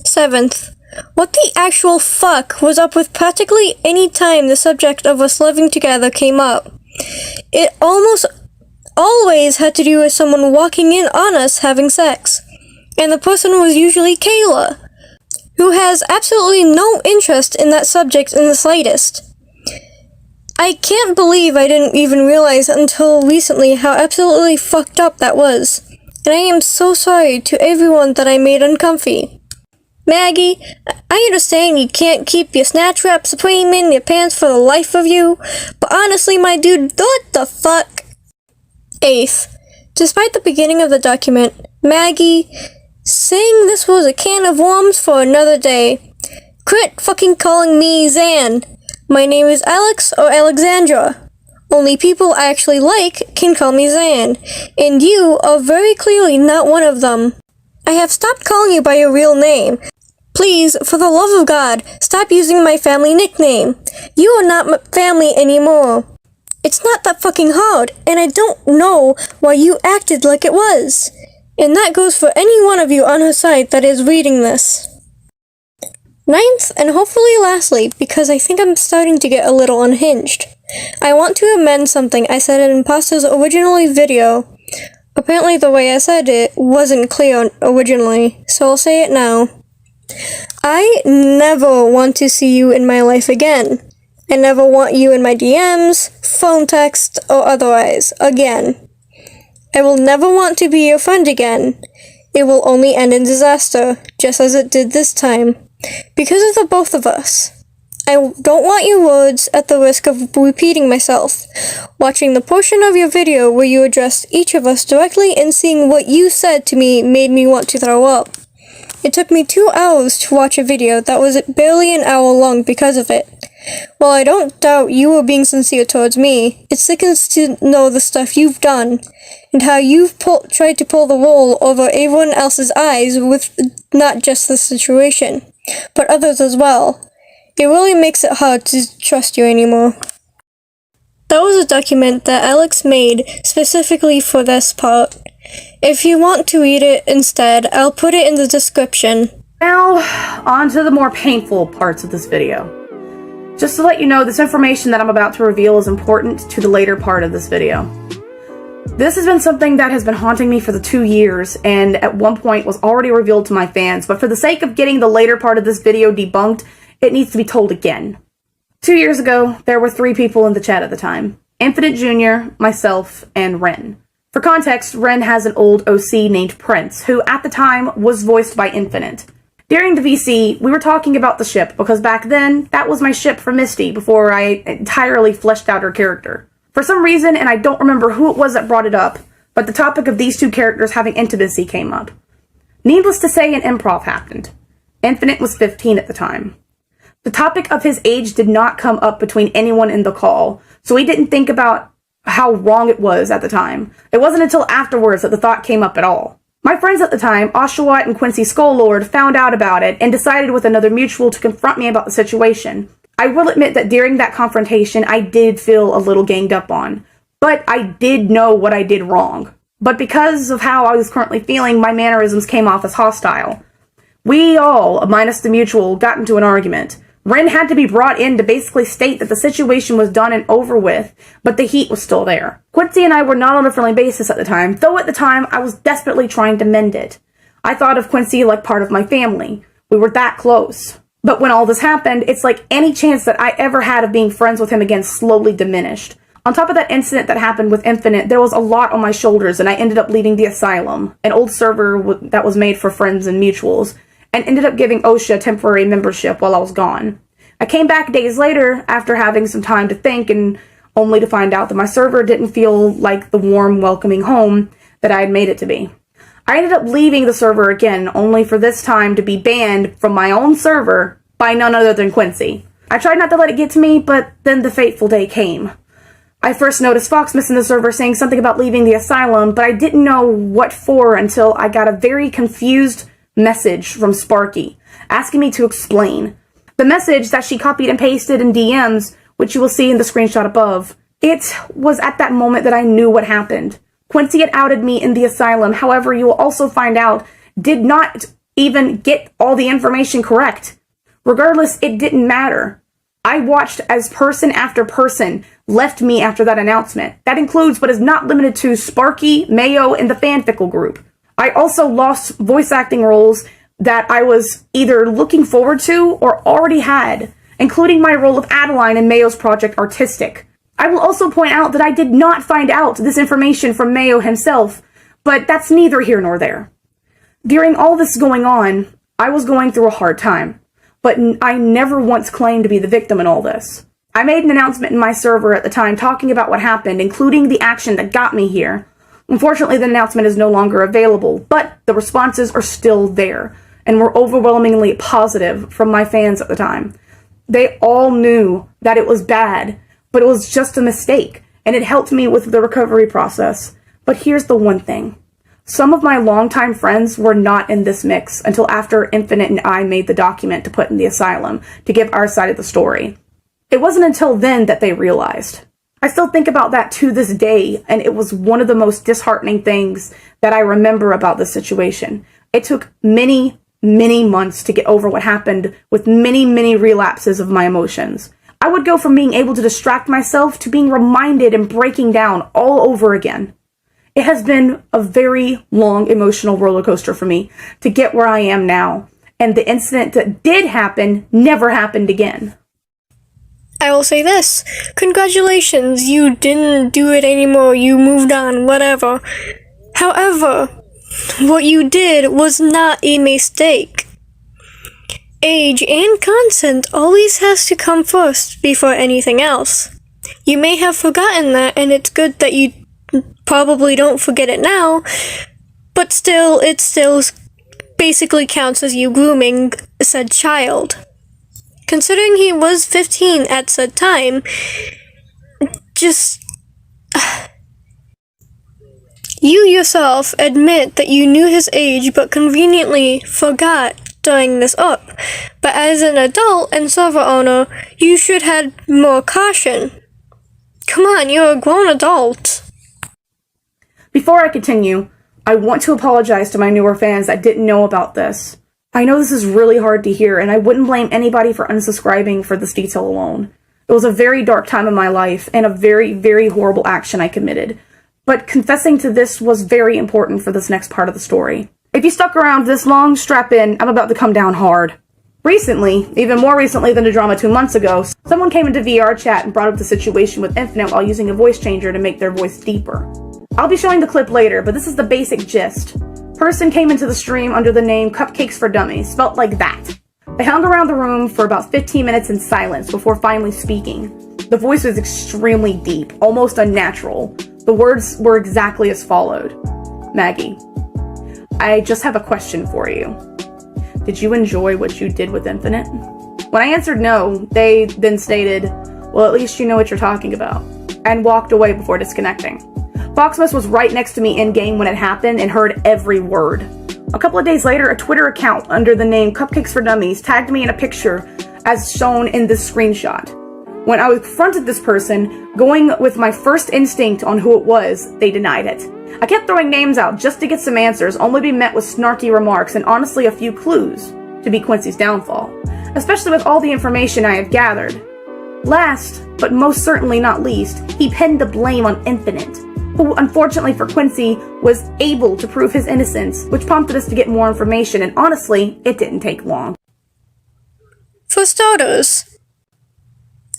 7th. What the actual fuck was up with practically any time the subject of us living together came up? It almost always had to do with someone walking in on us having sex. And the person was usually Kayla, who has absolutely no interest in that subject in the slightest. I can't believe I didn't even realize until recently how absolutely fucked up that was. And I am so sorry to everyone that I made uncomfy. Maggie, I understand you can't keep your snatch wrap supreme in your pants for the life of you, but honestly, my dude, what the fuck? 8th. Despite the beginning of the document, Maggie saying this was a can of worms for another day. Quit fucking calling me Zan. My name is Alex or Alexandra. Only people I actually like can call me Zan, and you are very clearly not one of them. I have stopped calling you by your real name. Please, for the love of God, stop using my family nickname. You are not my family anymore. It's not that fucking hard, and I don't know why you acted like it was. And that goes for any one of you on her side that is reading this. 9th, and hopefully lastly, because I think I'm starting to get a little unhinged. I want to amend something I said in Pasta's original video. Apparently the way I said it wasn't clear originally, so I'll say it now. I never want to see you in my life again. I never want you in my DMs, phone text, or otherwise, again. I will never want to be your friend again. It will only end in disaster, just as it did this time. Because of the both of us. I don't want your words at the risk of repeating myself. Watching the portion of your video where you addressed each of us directly and seeing what you said to me made me want to throw up. It took me 2 hours to watch a video that was barely an hour long because of it. While I don't doubt you were being sincere towards me, it sickens to know the stuff you've done, and how you've tried to pull the wool over everyone else's eyes with not just this situation, but others as well. It really makes it hard to trust you anymore. That was a document that Alex made specifically for this part. If you want to read it instead, I'll put it in the description. Now, on to the more painful parts of this video. Just to let you know, this information that I'm about to reveal is important to the later part of this video. This has been something that has been haunting me for the 2 years, and at one point was already revealed to my fans, but for the sake of getting the later part of this video debunked, it needs to be told again. 2 years ago, there were 3 people in the chat at the time. Infinite Jr., myself, and Ren. For context, Ren has an old OC named Prince, who at the time was voiced by Infinite. During the VC, we were talking about the ship, because back then, that was my ship for Misty, before I entirely fleshed out her character. For some reason, and I don't remember who it was that brought it up, but the topic of these 2 characters having intimacy came up. Needless to say, an improv happened. Infinite was 15 at the time. The topic of his age did not come up between anyone in the call, so we didn't think about how wrong it was at the time. It wasn't until afterwards that the thought came up at all. My friends at the time, Oshawott and QuincySkullLord, found out about it and decided with another mutual to confront me about the situation. I will admit that during that confrontation, I did feel a little ganged up on, but I did know what I did wrong. But because of how I was currently feeling, my mannerisms came off as hostile. We all, minus the mutual, got into an argument. Ren had to be brought in to basically state that the situation was done and over with, but the heat was still there. Quincy and I were not on a friendly basis at the time, though at the time I was desperately trying to mend it. I thought of Quincy like part of my family. We were that close. But when all this happened, it's like any chance that I ever had of being friends with him again slowly diminished. On top of that incident that happened with Infinite, there was a lot on my shoulders, and I ended up leaving the Asylum, an old server that was made for friends and mutuals, and ended up giving Osha temporary membership while I was gone. I came back days later after having some time to think, and only to find out that my server didn't feel like the warm, welcoming home that I had made it to be. I ended up leaving the server again, only for this time to be banned from my own server by none other than Quincy. I tried not to let it get to me, but then the fateful day came. I first noticed Foxmas in the server saying something about leaving the Asylum, but I didn't know what for until I got a very confused message from Sparky, asking me to explain. The message that she copied and pasted in DMs, which you will see in the screenshot above. It was at that moment that I knew what happened. Quincy had outed me in the Asylum, however, you will also find out, did not even get all the information correct. Regardless, it didn't matter. I watched as person after person left me after that announcement. That includes, but is not limited to, Sparky, Mayo, and the Fanfickle group. I also lost voice acting roles that I was either looking forward to or already had, including my role of Adeline in Mayo's project Artistic. I will also point out that I did not find out this information from Mayo himself, but that's neither here nor there. During all this going on, I was going through a hard time, but I never once claimed to be the victim in all this. I made an announcement in my server at the time talking about what happened, including the action that got me here. Unfortunately, the announcement is no longer available, but the responses are still there, and were overwhelmingly positive from my fans at the time. They all knew that it was bad, but it was just a mistake, and it helped me with the recovery process. But here's the one thing. Some of my longtime friends were not in this mix until after Infinite and I made the document to put in the Asylum to give our side of the story. It wasn't until then that they realized. I still think about that to this day, and it was one of the most disheartening things that I remember about this situation. It took many months to get over what happened, with many relapses of my emotions. I would go from being able to distract myself to being reminded and breaking down all over again. It has been a very long emotional roller coaster for me to get where I am now, and the incident that did happen never happened again. I will say this. Congratulations, you didn't do it anymore, you moved on, whatever. However, what you did was not a mistake. Age and consent always has to come first before anything else. You may have forgotten that, and it's good that you probably don't forget it now, but still, it still basically counts as you grooming said child. Considering he was 15 at said time, you yourself admit that you knew his age but conveniently forgot during this up. But as an adult and server owner, you should have more caution. Come on, you're a grown adult. Before I continue, I want to apologize to my newer fans that didn't know about this. I know this is really hard to hear, and I wouldn't blame anybody for unsubscribing for this detail alone. It was a very dark time in my life, and a very horrible action I committed. But confessing to this was very important for this next part of the story. If you stuck around this long, strap in, I'm about to come down hard. Recently, even more recently than the drama 2 months ago, someone came into VR chat and brought up the situation with Infinite while using a voice changer to make their voice deeper. I'll be showing the clip later, but this is the basic gist. Person came into the stream under the name Cupcakes for Dummies, spelt like that. They hung around the room for about 15 minutes in silence before finally speaking. The voice was extremely deep, almost unnatural. The words were exactly as followed. Maggie, I just have a question for you. Did you enjoy what you did with Infinite? When I answered no, they then stated, well, at least you know what you're talking about, and walked away before disconnecting. Foxmas was right next to me in-game when it happened and heard every word. A couple of days later, a Twitter account under the name Cupcakes for Dummies tagged me in a picture as shown in this screenshot. When I confronted this person, going with my first instinct on who it was, they denied it. I kept throwing names out just to get some answers, only to be met with snarky remarks and honestly a few clues to be Quincy's downfall. especially with all the information I have gathered. Last, but most certainly not least, he pinned the blame on Infinite, who unfortunately for Quincy was able to prove his innocence, which prompted us to get more information, and honestly, it didn't take long. For starters,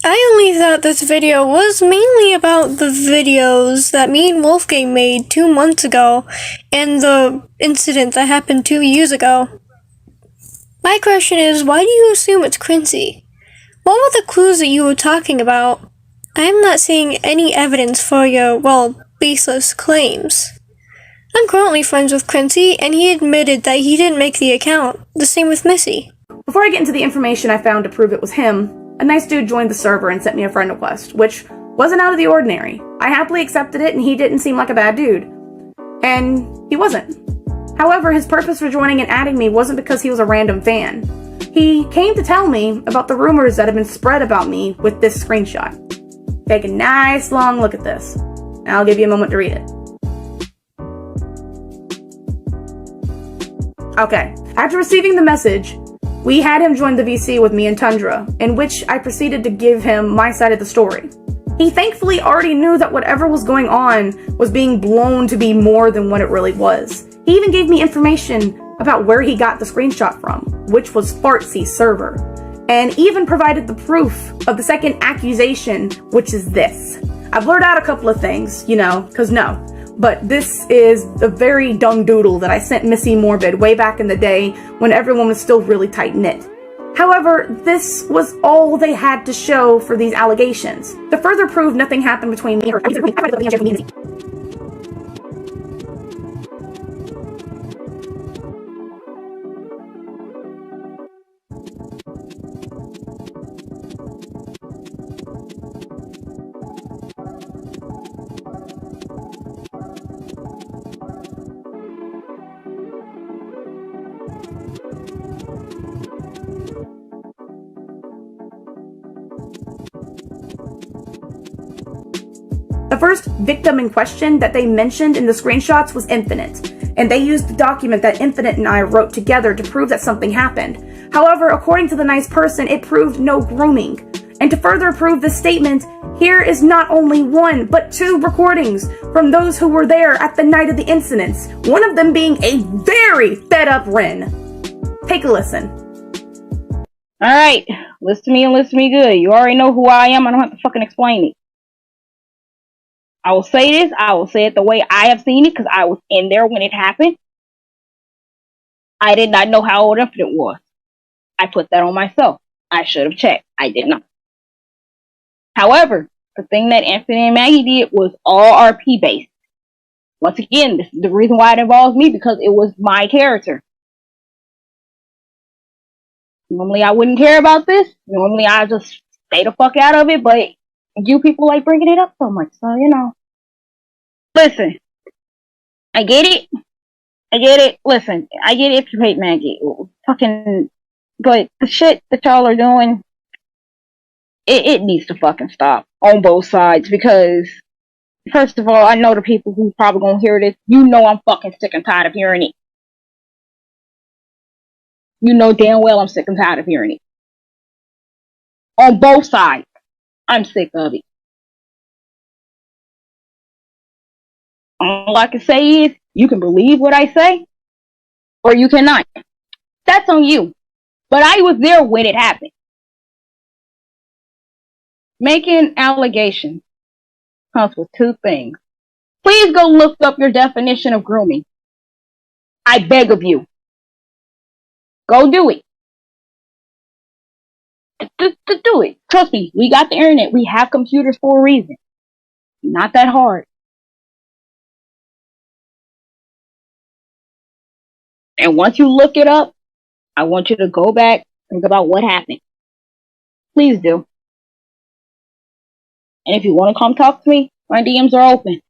I only thought this video was mainly about the videos that me and Wolfgang made 2 months ago and the incident that happened 2 years ago. My question is, why do you assume it's Quincy? What were the clues that you were talking about? I am not seeing any evidence for your, well, baseless claims. I'm currently friends with Quincy, and he admitted that he didn't make the account. The same with Missy. Before I get into the information I found to prove it was him, a nice dude joined the server and sent me a friend request, which wasn't out of the ordinary. I happily accepted it, and he didn't seem like a bad dude. And he wasn't. However, his purpose for joining and adding me wasn't because he was a random fan. He came to tell me about the rumors that have been spread about me with this screenshot. Take a nice long look at this. I'll give you a moment to read it. Okay, after receiving the message, we had him join the VC with me and Tundra, in which I proceeded to give him my side of the story. He thankfully already knew that whatever was going on was being blown to be more than what it really was. He even gave me information about where he got the screenshot from, which was Artsy's server, and even provided the proof of the second accusation, which is this. I blurred out a couple of things, you know, cause no, but this is a very dumb doodle that I sent Missy Morbid way back in the day when everyone was still really tight-knit. However, this was all they had to show for these allegations. To further prove nothing happened between me and her, the first victim in question that they mentioned in the screenshots was Infinite, and they used the document that Infinite and I wrote together to prove that something happened. However, according to the nice person, it proved no grooming. And to further prove this statement, here is not only 1, but 2 recordings from those who were there at the night of the incidents, one of them being a very fed up Ren. Take a listen. Alright, listen to me and listen to me good. You already know who I am, I don't have to fucking explain it. I will say this, I will say it the way I have seen it, because I was in there when it happened. I did not know how old Infinite was. I put that on myself. I should have checked. I did not. However, the thing that Infinite and Maggie did was all RP based. Once again, this is the reason why it involves me, because it was my character. Normally I wouldn't care about this. Normally I just stay the fuck out of it, but you people like bringing it up so much, so you know. Listen, I get it. I get it. Listen, I get it if you hate Maggie. Fucking, but the shit that y'all are doing, it needs to fucking stop on both sides, because first of all, I know the people who probably gonna hear this, you know I'm fucking sick and tired of hearing it. You know damn well I'm sick and tired of hearing it. On both sides. I'm sick of it. All I can say is, you can believe what I say, or you cannot. That's on you. But I was there when it happened. Making allegations comes with 2 things. Please go look up your definition of grooming. I beg of you. Go do it. Just do it. Trust me, we got the internet. We have computers for a reason. Not that hard. And once you look it up, I want you to go back, think about what happened. Please do. And if you want to come talk to me, my DMs are open.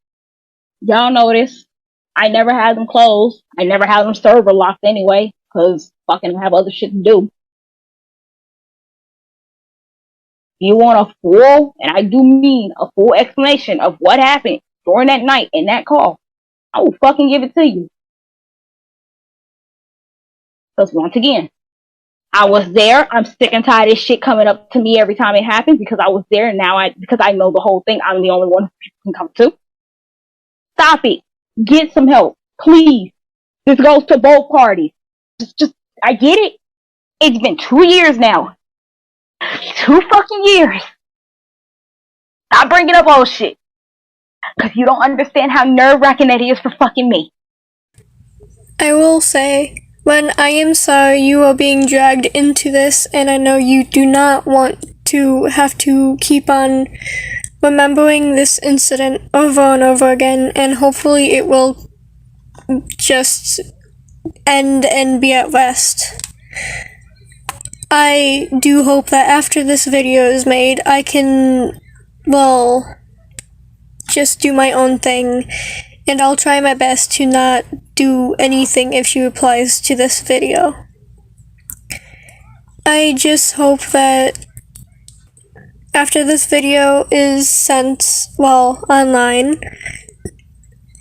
Y'all know this. I never had them closed. I never had them server locked anyway, because fucking have other shit to do. You want a full, and I do mean a full explanation of what happened during that night in that call, I will fucking give it to you. Because once again, I was there. I'm sick and tired of this shit coming up to me every time it happens because I was there and now because I know the whole thing, I'm the only one who people can come to. Stop it. Get some help. Please. This goes to both parties. Just, I get it. It's been 2 years now. 2 fucking years. Stop bringing up old shit. Because you don't understand how nerve-wracking that is for fucking me. I will say, when I am sorry you are being dragged into this, and I know you do not want to have to keep on remembering this incident over and over again, and hopefully it will just end and be at rest. I do hope that after this video is made, I can, well, just do my own thing, and I'll try my best to not do anything if she replies to this video. I just hope that after this video is sent, well, online,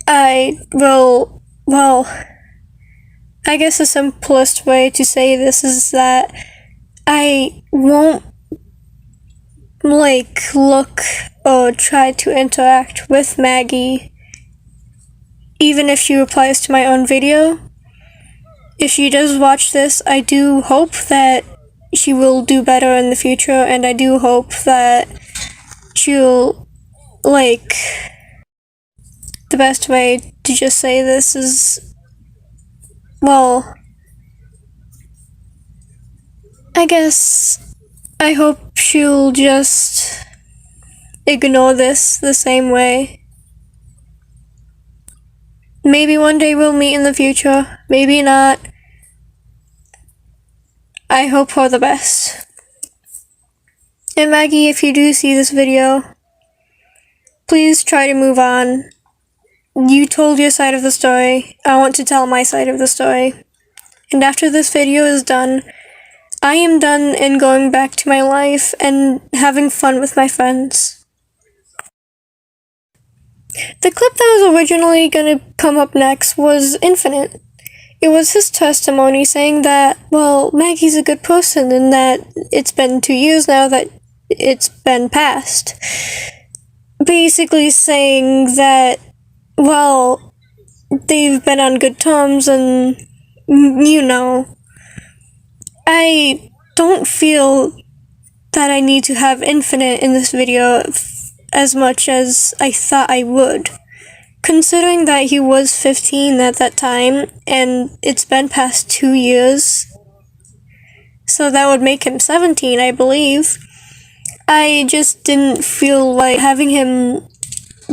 I will, well, I guess the simplest way to say this is that I won't, like, look or try to interact with Maggie, even if she replies to my own video. If she does watch this, I do hope that she will do better in the future, and I do hope that she'll, like, the best way to just say this is, well, I guess I hope she'll just ignore this the same way. Maybe one day we'll meet in the future, maybe not. I hope for the best. And Maggie, if you do see this video, please try to move on. You told your side of the story. I want to tell my side of the story. And after this video is done, I am done and going back to my life and having fun with my friends. The clip that was originally gonna come up next was Infinite. It was his testimony saying that, well, Maggie's a good person and that it's been 2 years now that it's been passed. Basically saying that, well, they've been on good terms and, you know, I don't feel that I need to have Infinite in this video as much as I thought I would. Considering that he was 15 at that time, and it's been past 2 years, so that would make him 17, I believe. I just didn't feel like having him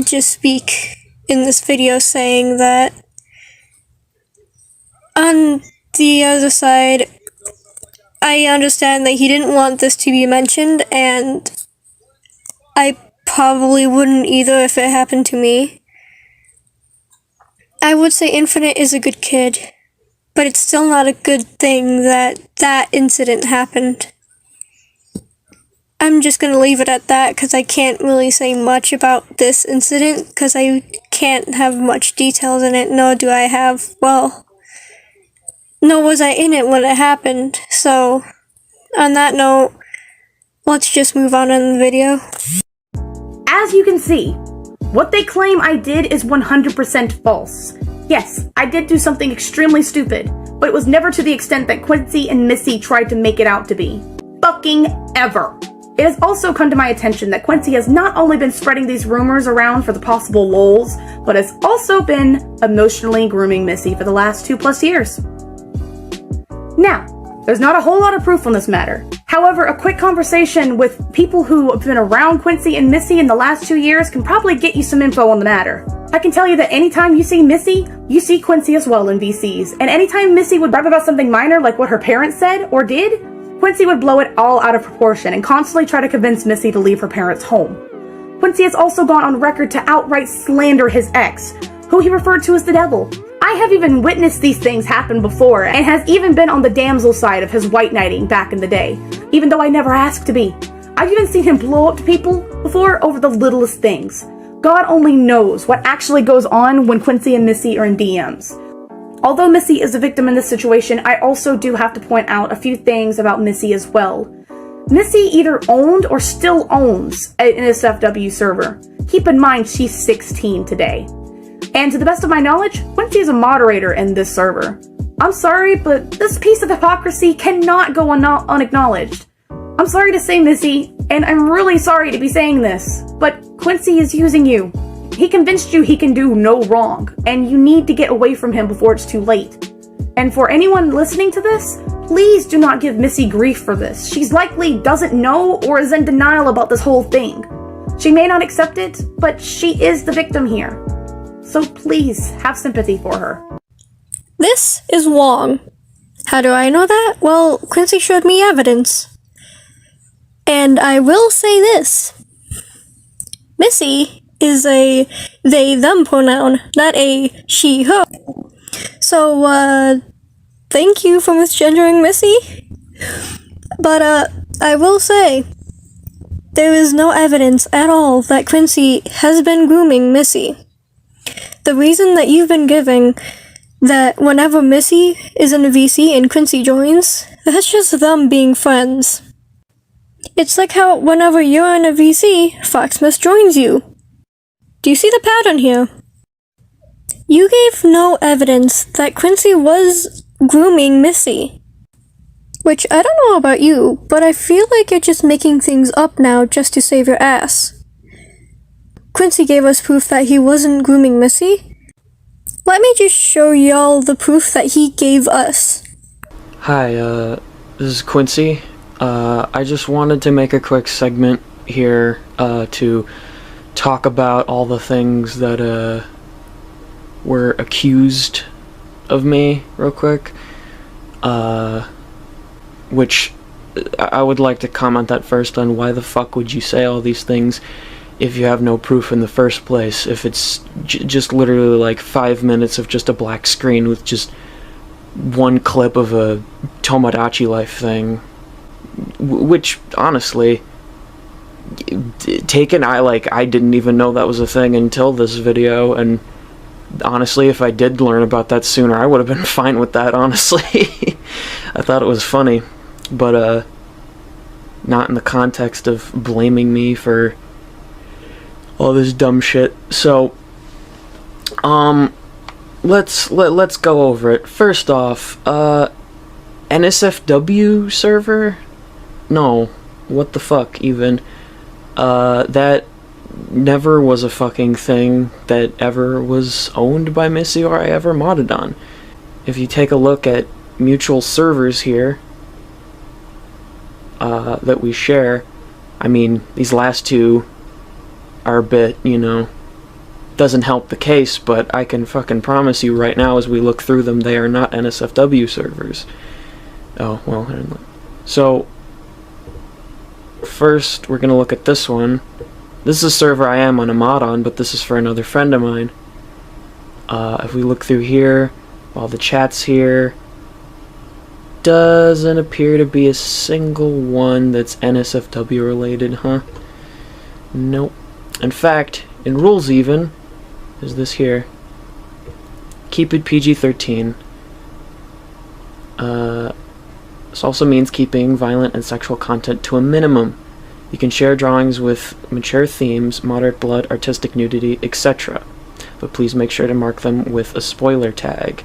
just speak in this video saying that. On the other side, I understand that he didn't want this to be mentioned, and I probably wouldn't either if it happened to me. I would say Infinite is a good kid, but it's still not a good thing that that incident happened. I'm just gonna leave it at that because I can't really say much about this incident because I can't have much details in it, nor do I have, well, nor was I in it when it happened. So, on that note, let's just move on in the video. As you can see, what they claim I did is 100% false. Yes, I did do something extremely stupid, but it was never to the extent that Quincy and Missy tried to make it out to be. Fucking ever. It has also come to my attention that Quincy has not only been spreading these rumors around for the possible lols, but has also been emotionally grooming Missy for the last 2+ years. Now, there's not a whole lot of proof on this matter. However, a quick conversation with people who have been around Quincy and Missy in the last 2 years can probably get you some info on the matter. I can tell you that anytime you see Missy, you see Quincy as well in VCs, and anytime Missy would brag about something minor like what her parents said or did, Quincy would blow it all out of proportion and constantly try to convince Missy to leave her parents' home. Quincy has also gone on record to outright slander his ex, who he referred to as the devil. I have even witnessed these things happen before, and has even been on the damsel side of his white knighting back in the day, even though I never asked to be. I've even seen him blow up people before over the littlest things. God only knows what actually goes on when Quincy and Missy are in DMs. Although Missy is a victim in this situation, I also do have to point out a few things about Missy as well. Missy either owned or still owns an NSFW server. Keep in mind, she's 16 today. And to the best of my knowledge, Quincy is a moderator in this server. I'm sorry, but this piece of hypocrisy cannot go unacknowledged. I'm sorry to say, Missy, and I'm really sorry to be saying this, but Quincy is using you. He convinced you he can do no wrong, and you need to get away from him before it's too late. And for anyone listening to this, please do not give Missy grief for this. She's likely doesn't know or is in denial about this whole thing. She may not accept it, but she is the victim here. So please have sympathy for her. This is Wong. How do I know that? Well, Quincy showed me evidence. And I will say this. Missy is a they-them pronoun, not a she-her. So, thank you for misgendering Missy. But, I will say, there is no evidence at all that Quincy has been grooming Missy. The reason that you've been giving that whenever Missy is in a VC and Quincy joins, that's just them being friends. It's like how whenever you're in a VC, Foxmas joins you. Do you see the pattern here? You gave no evidence that Quincy was grooming Missy. Which, I don't know about you, but I feel like you're just making things up now just to save your ass. Quincy gave us proof that he wasn't grooming Missy. Let me just show y'all the proof that he gave us. Hi, this is Quincy. I just wanted to make a quick segment here, to talk about all the things that, were accused of me, real quick. Which, I would like to comment that first on why the fuck would you say all these things if you have no proof in the first place, if it's just literally like 5 minutes of just a black screen with just one clip of a Tomodachi Life thing, which, honestly, I didn't even know that was a thing until this video, and honestly, if I did learn about that sooner, I would have been fine with that, honestly. I thought it was funny, but, not in the context of blaming me for all this dumb shit. So, let's go over it. First off, NSFW server? No, what the fuck, even? That never was a fucking thing that ever was owned by Missy or I ever modded on. If you take a look at mutual servers here, that we share, I mean, these last two are a bit, doesn't help the case, but I can fucking promise you right now as we look through them, they are not NSFW servers. Oh, well, so, first, we're gonna look at this one. This is a server I am on a mod on, but this is for another friend of mine. If we look through here, all the chats here, doesn't appear to be a single one that's NSFW related, huh? Nope. In fact, in rules even, is this here. Keep it PG-13. This also means keeping violent and sexual content to a minimum. You can share drawings with mature themes, moderate blood, artistic nudity, etc. But please make sure to mark them with a spoiler tag.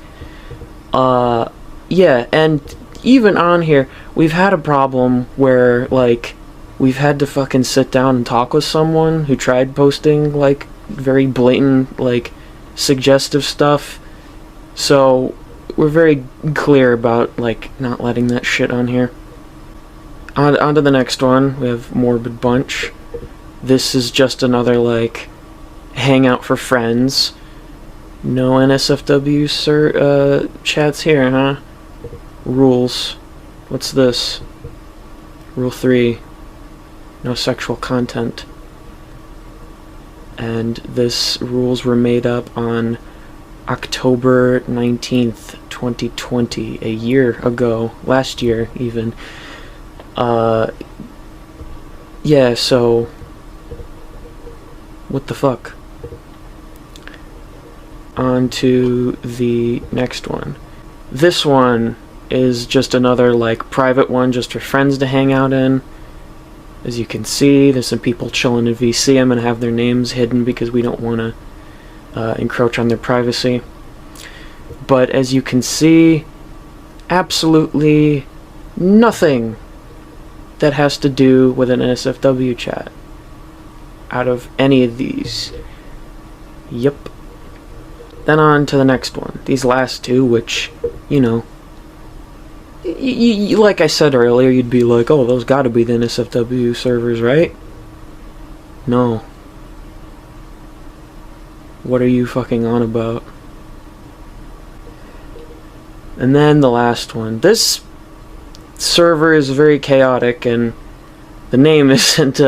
Yeah, and even on here, we've had a problem where, like, we've had to fucking sit down and talk with someone who tried posting, like, very blatant, like, suggestive stuff. So, we're very clear about, like, not letting that shit on here. On to the next one, we have Morbid Bunch. This is just another, like, hangout for friends. No NSFW chats here, huh? Rules. What's this? Rule 3. No sexual content. And this rules were made up on October 19th, 2020, a year ago, last year even. Yeah, so what the fuck? on to the next one. This one is just another like private one just for friends to hang out in. As you can see, there's some people chilling in VC. I'm going to have their names hidden because we don't want to encroach on their privacy. But as you can see, absolutely nothing that has to do with an NSFW chat out of any of these. Yep. Then on to the next one. These last two, which, you know, like I said earlier, you'd be like, oh, those gotta be the NSFW servers, right? No. What are you fucking on about? And then the last one. This server is very chaotic, and the name isn't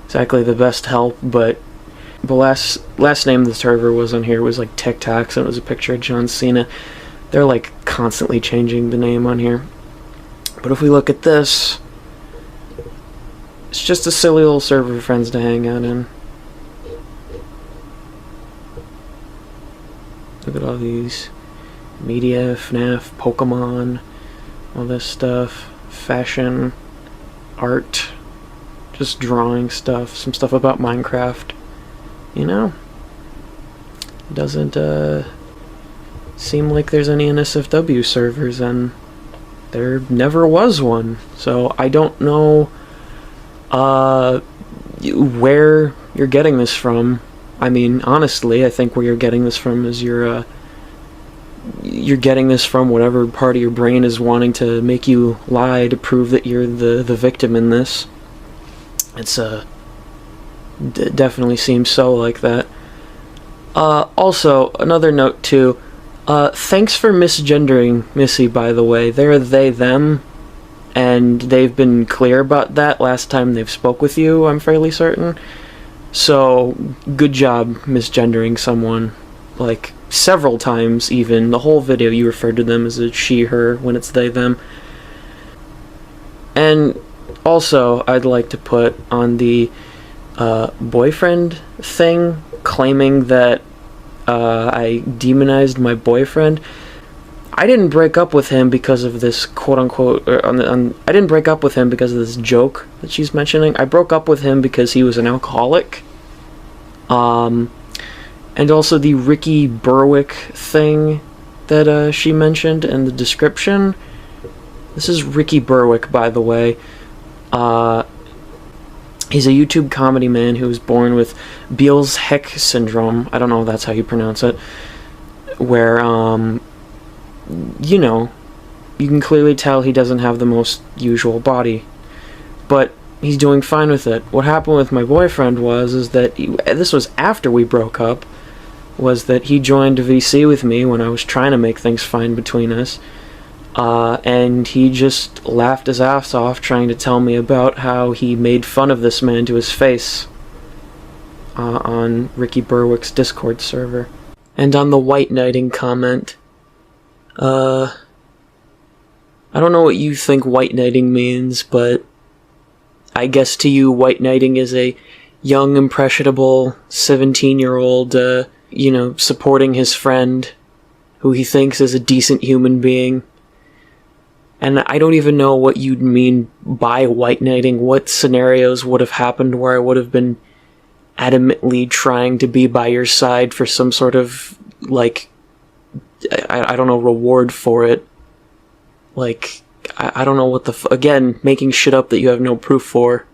exactly the best help, but the last name of the server was on here was like Tic Tacs, and it was a picture of John Cena. They're like constantly changing the name on here. But if we look at this, it's just a silly little server for friends to hang out in. Look at all these media, FNAF, Pokemon, all this stuff, fashion, art, just drawing stuff, some stuff about Minecraft. You know, it doesn't seem like there's any NSFW servers, and there never was one. So I don't know where you're getting this from. I mean, honestly, I think where you're getting this from is you're getting this from whatever part of your brain is wanting to make you lie to prove that you're the victim in this. It's definitely seems so like that. Also, another note too, thanks for misgendering Missy, by the way. They're they, them, and they've been clear about that last time they've spoke with you, I'm fairly certain. So, good job misgendering someone, like, several times even. The whole video you referred to them as a she, her, when it's they, them. And also, I'd like to put on the boyfriend thing, claiming that I demonized my boyfriend. I didn't break up with him because of this quote-unquote, I didn't break up with him because of this joke that she's mentioning. I broke up with him because he was an alcoholic. And also the Ricky Berwick thing that she mentioned in the description. This is Ricky Berwick, by the way. He's a YouTube comedy man who was born with Beals-Heck syndrome. I don't know if that's how you pronounce it. Where, you know, you can clearly tell he doesn't have the most usual body. But he's doing fine with it. What happened with my boyfriend is that, this was after we broke up, was that he joined VC with me when I was trying to make things fine between us. And he just laughed his ass off trying to tell me about how he made fun of this man to his face on Ricky Berwick's Discord server. And on the white knighting comment, I don't know what you think white knighting means, but I guess to you white knighting is a young, impressionable 17-year-old, you know, supporting his friend who he thinks is a decent human being. And I don't even know what you'd mean by white knighting. What scenarios would have happened where I would have been adamantly trying to be by your side for some sort of, like, I don't know, reward for it. Like, I don't know what the again, making shit up that you have no proof for.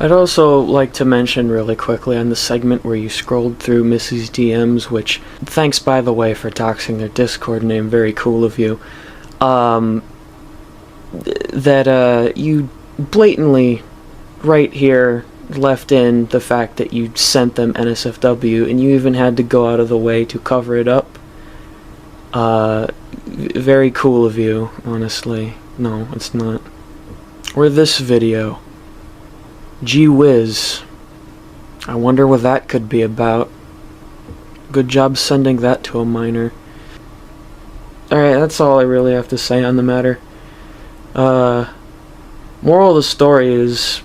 I'd also like to mention really quickly on the segment where you scrolled through Missy's DMs, which, thanks by the way for doxing their Discord name, very cool of you. That you blatantly right here left in the fact that you sent them NSFW, and you even had to go out of the way to cover it up. Very cool of you, honestly. No, it's not. Or this video. Gee whiz. I wonder what that could be about. Good job sending that to a minor. Alright, that's all I really have to say on the matter. Moral of the story is,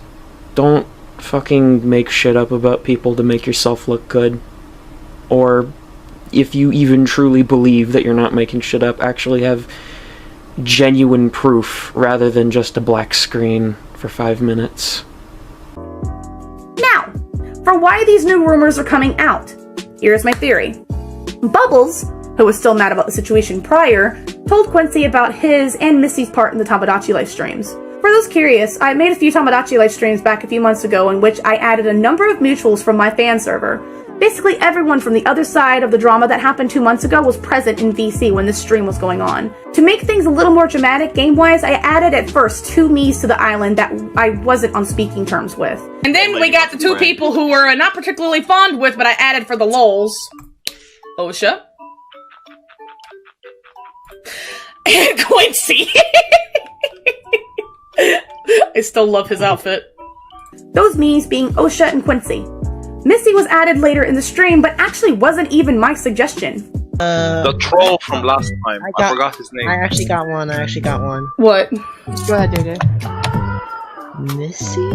don't fucking make shit up about people to make yourself look good. or if you even truly believe that you're not making shit up, actually have genuine proof rather than just a black screen for 5 minutes. Now, for why these new rumors are coming out. Here's my theory. Bubbles, who was still mad about the situation prior, told Quincy about his and Missy's part in the Tamagotchi live streams. For those curious, I made a few Tamagotchi live streams back a few months ago in which I added a number of mutuals from my fan server. Basically everyone from the other side of the drama that happened 2 months ago was present in VC when this stream was going on. To make things a little more dramatic game-wise, I added at first 2 Miis to the island that I wasn't on speaking terms with. And then we got the 2 people who were not particularly fond with, but I added for the lols. Osha. And Quincy. I still love his outfit. Those Miis being Osha and Quincy. Missy was added later in the stream, but actually wasn't even my suggestion. The troll from last time. I forgot his name. I actually got one. What? Go ahead, Dude. Missy?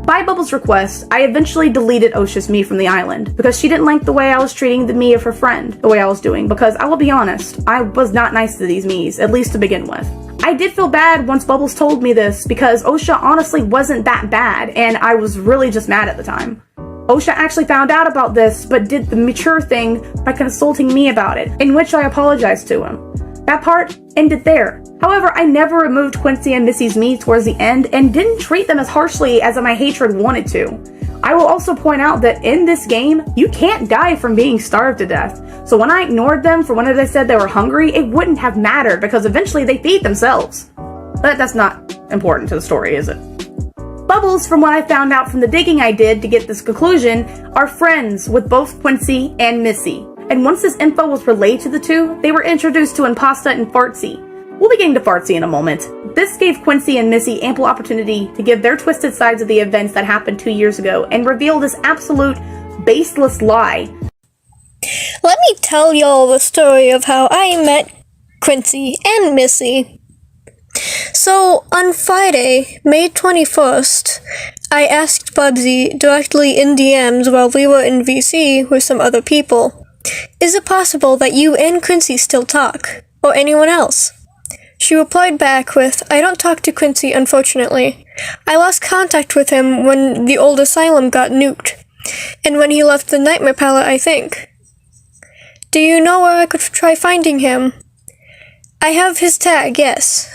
By Bubbles' request, I eventually deleted Osha's Mii from the island, because she didn't like the way I was treating the Mii of her friend, the way I was doing, because I will be honest, I was not nice to these Miis, at least to begin with. I did feel bad once Bubbles told me this, because Osha honestly wasn't that bad, and I was really just mad at the time. Osha actually found out about this, but did the mature thing by consulting me about it, in which I apologized to him. That part ended there. However, I never removed Quincy and Missy's Mii towards the end, and didn't treat them as harshly as my hatred wanted to. I will also point out that in this game, you can't die from being starved to death. So when I ignored them for when they said they were hungry, it wouldn't have mattered because eventually they feed themselves. But that's not important to the story, is it? Bubbles, from what I found out from the digging I did to get this conclusion, are friends with both Quincy and Missy. And once this info was relayed to the two, they were introduced to Impasta and Fartsy. We'll be getting to Fartsy in a moment. This gave Quincy and Missy ample opportunity to give their twisted sides of the events that happened 2 years ago and reveal this absolute baseless lie. Let me tell y'all the story of how I met Quincy and Missy. So, on Friday, May 21st, I asked Bubsy directly in DMs while we were in VC with some other people, "Is it possible that you and Quincy still talk? Or anyone else?" She replied back with, "I don't talk to Quincy, unfortunately. I lost contact with him when the old asylum got nuked, and when he left the Nightmare Palette, I think. Do you know where I could try finding him? I have his tag, yes."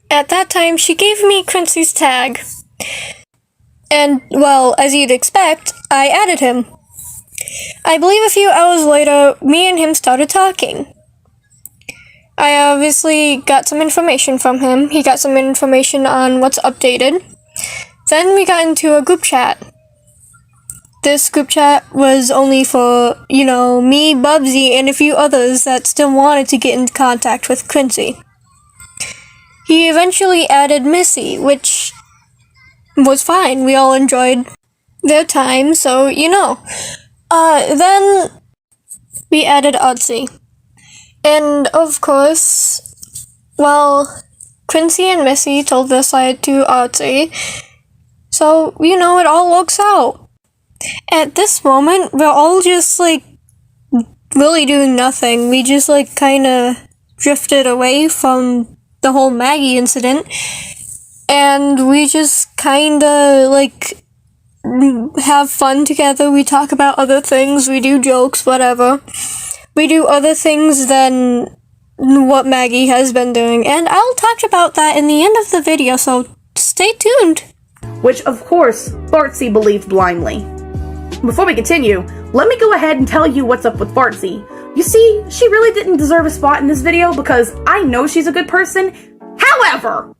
At that time, she gave me Quincy's tag, and, well, as you'd expect, I added him. I believe a few hours later, me and him started talking. I obviously got some information from him. He got some information on what's updated. Then we got into a group chat. This group chat was only for, me, Bubsy, and a few others that still wanted to get in contact with Quincy. He eventually added Missy, which was fine. We all enjoyed their time, so, Then we added Artsy. And, of course, Quincy and Missy told their side to Artsy, so, it all works out. At this moment, we're all just, really doing nothing. We just, kinda drifted away from the whole Maggi incident, and we just kinda, have fun together. We talk about other things, we do jokes, whatever. We do other things than what Maggie has been doing, and I'll talk about that in the end of the video, so stay tuned. Which, of course, Fartsy believed blindly. Before we continue, let me go ahead and tell you what's up with Fartsy. You see, she really didn't deserve a spot in this video because I know she's a good person. However,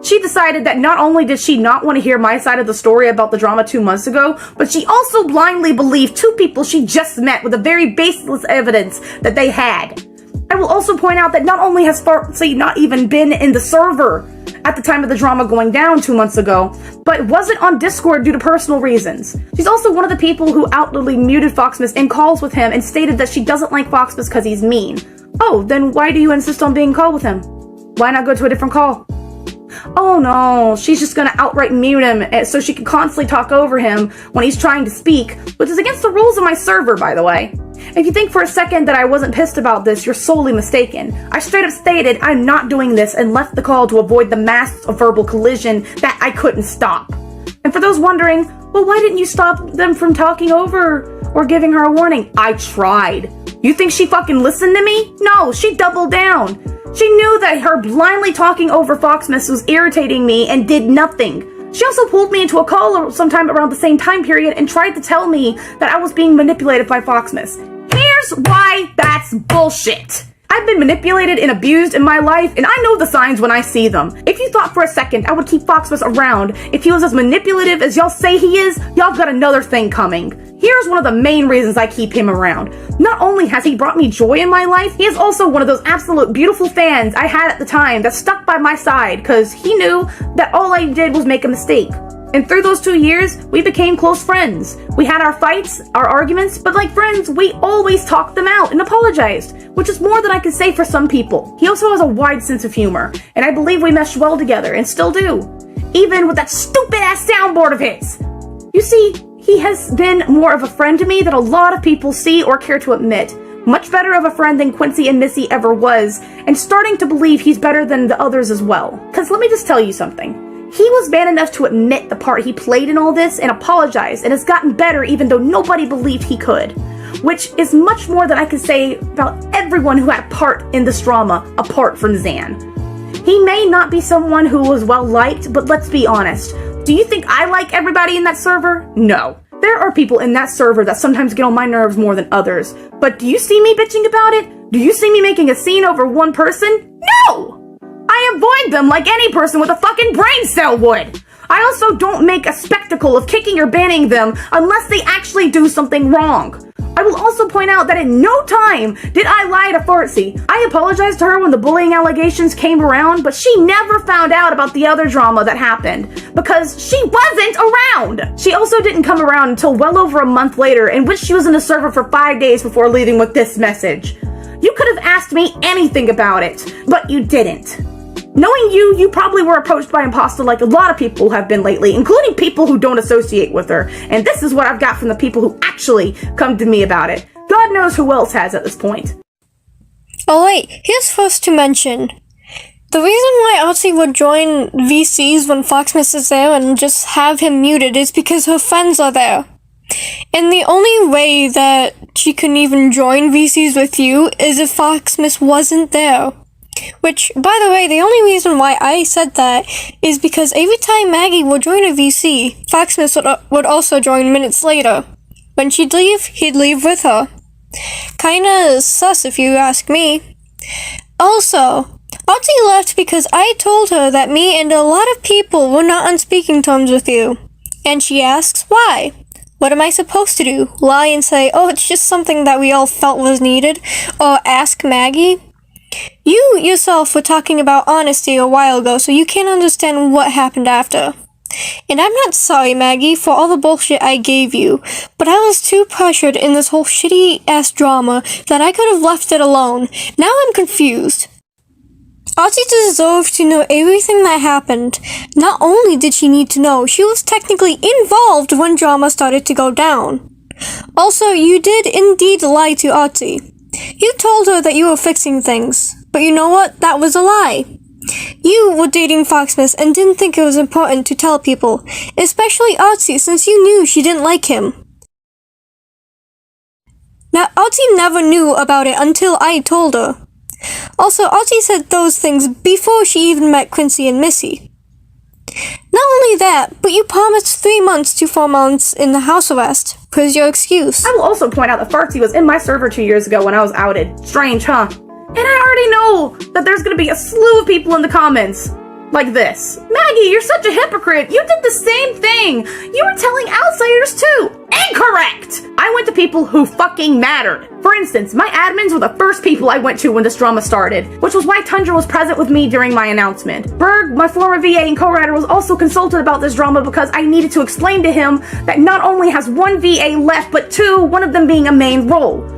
she decided that not only did she not want to hear my side of the story about the drama 2 months ago, but she also blindly believed 2 people she just met with the very baseless evidence that they had. I will also point out that not only has Fartsy not even been in the server at the time of the drama going down 2 months ago, but wasn't on Discord due to personal reasons. She's also one of the people who outwardly muted Foxmas in calls with him and stated that she doesn't like Foxmas because he's mean. Oh, then why do you insist on being called with him? Why not go to a different call? Oh no, she's just gonna outright mute him so she can constantly talk over him when he's trying to speak, which is against the rules of my server, by the way. If you think for a second that I wasn't pissed about this, you're solely mistaken. I straight up stated I'm not doing this and left the call to avoid the mass of verbal collision that I couldn't stop. And for those wondering, well, why didn't you stop them from talking over or giving her a warning? I tried. You think she fucking listened to me? No, she doubled down. She knew that her blindly talking over Foxmas was irritating me and did nothing. She also pulled me into a call sometime around the same time period and tried to tell me that I was being manipulated by Foxmas. Here's why that's bullshit. I've been manipulated and abused in my life, and I know the signs when I see them. If you thought for a second I would keep Foxmas around if he was as manipulative as y'all say he is, y'all got another thing coming. Here's one of the main reasons I keep him around. Not only has he brought me joy in my life, he is also one of those absolute beautiful fans I had at the time that stuck by my side because he knew that all I did was make a mistake. And through those 2 years, we became close friends. We had our fights, our arguments, but like friends, we always talked them out and apologized, which is more than I can say for some people. He also has a wide sense of humor, and I believe we meshed well together and still do. Even with that stupid ass soundboard of his. You see, he has been more of a friend to me than a lot of people see or care to admit. Much better of a friend than Quincy and Missy ever was, and starting to believe he's better than the others as well. Cause let me just tell you something. He was man enough to admit the part he played in all this and apologize, and has gotten better even though nobody believed he could. Which is much more than I can say about everyone who had a part in this drama, apart from Zan. He may not be someone who was well liked, but let's be honest. Do you think I like everybody in that server? No. There are people in that server that sometimes get on my nerves more than others. But do you see me bitching about it? Do you see me making a scene over one person? No! I avoid them like any person with a fucking brain cell would. I also don't make a spectacle of kicking or banning them unless they actually do something wrong. I will also point out that in no time did I lie to Artsy. I apologized to her when the bullying allegations came around, but she never found out about the other drama that happened because she wasn't around. She also didn't come around until well over a month later, in which she was in the server for 5 days before leaving with this message. You could have asked me anything about it, but you didn't. Knowing you probably were approached by imposter like a lot of people have been lately, including people who don't associate with her. And this is what I've got from the people who actually come to me about it. God knows who else has at this point. Oh wait, here's first to mention. The reason why Artsy would join VCs when Foxmas is there and just have him muted is because her friends are there. And the only way that she can even join VCs with you is if Foxmas wasn't there. Which, by the way, the only reason why I said that is because every time Maggie would join a VC, Foxmas would also join minutes later. When she'd leave, he'd leave with her. Kinda sus if you ask me. Also, Artsy left because I told her that me and a lot of people were not on speaking terms with you. And she asks why. What am I supposed to do? Lie and say, oh, it's just something that we all felt was needed? Or ask Maggie? You yourself were talking about honesty a while ago, so you can't understand what happened after. And I'm not sorry, Maggie, for all the bullshit I gave you, but I was too pressured in this whole shitty-ass drama that I could have left it alone. Now I'm confused. Artsy deserved to know everything that happened. Not only did she need to know, she was technically involved when drama started to go down. Also, you did indeed lie to Artsy. You told her that you were fixing things, but you know what? That was a lie. You were dating Foxmas and didn't think it was important to tell people, especially Artsy, since you knew she didn't like him. Now, Artsy never knew about it until I told her. Also, Artsy said those things before she even met Quincy and Missy. Not only that, but you promised 3 months to 4 months in the house arrest. Here's your excuse. I will also point out that Artsy was in my server 2 years ago when I was outed. Strange, huh? And I already know that there's gonna be a slew of people in the comments like this. Maggie, you're such a hypocrite. You did the same thing. You were telling outsiders too. Incorrect! I went to people who fucking mattered. For instance, my admins were the first people I went to when this drama started, which was why Tundra was present with me during my announcement. Berg, my former VA and co-writer, was also consulted about this drama because I needed to explain to him that not only has 1 VA left, but 2, one of them being a main role.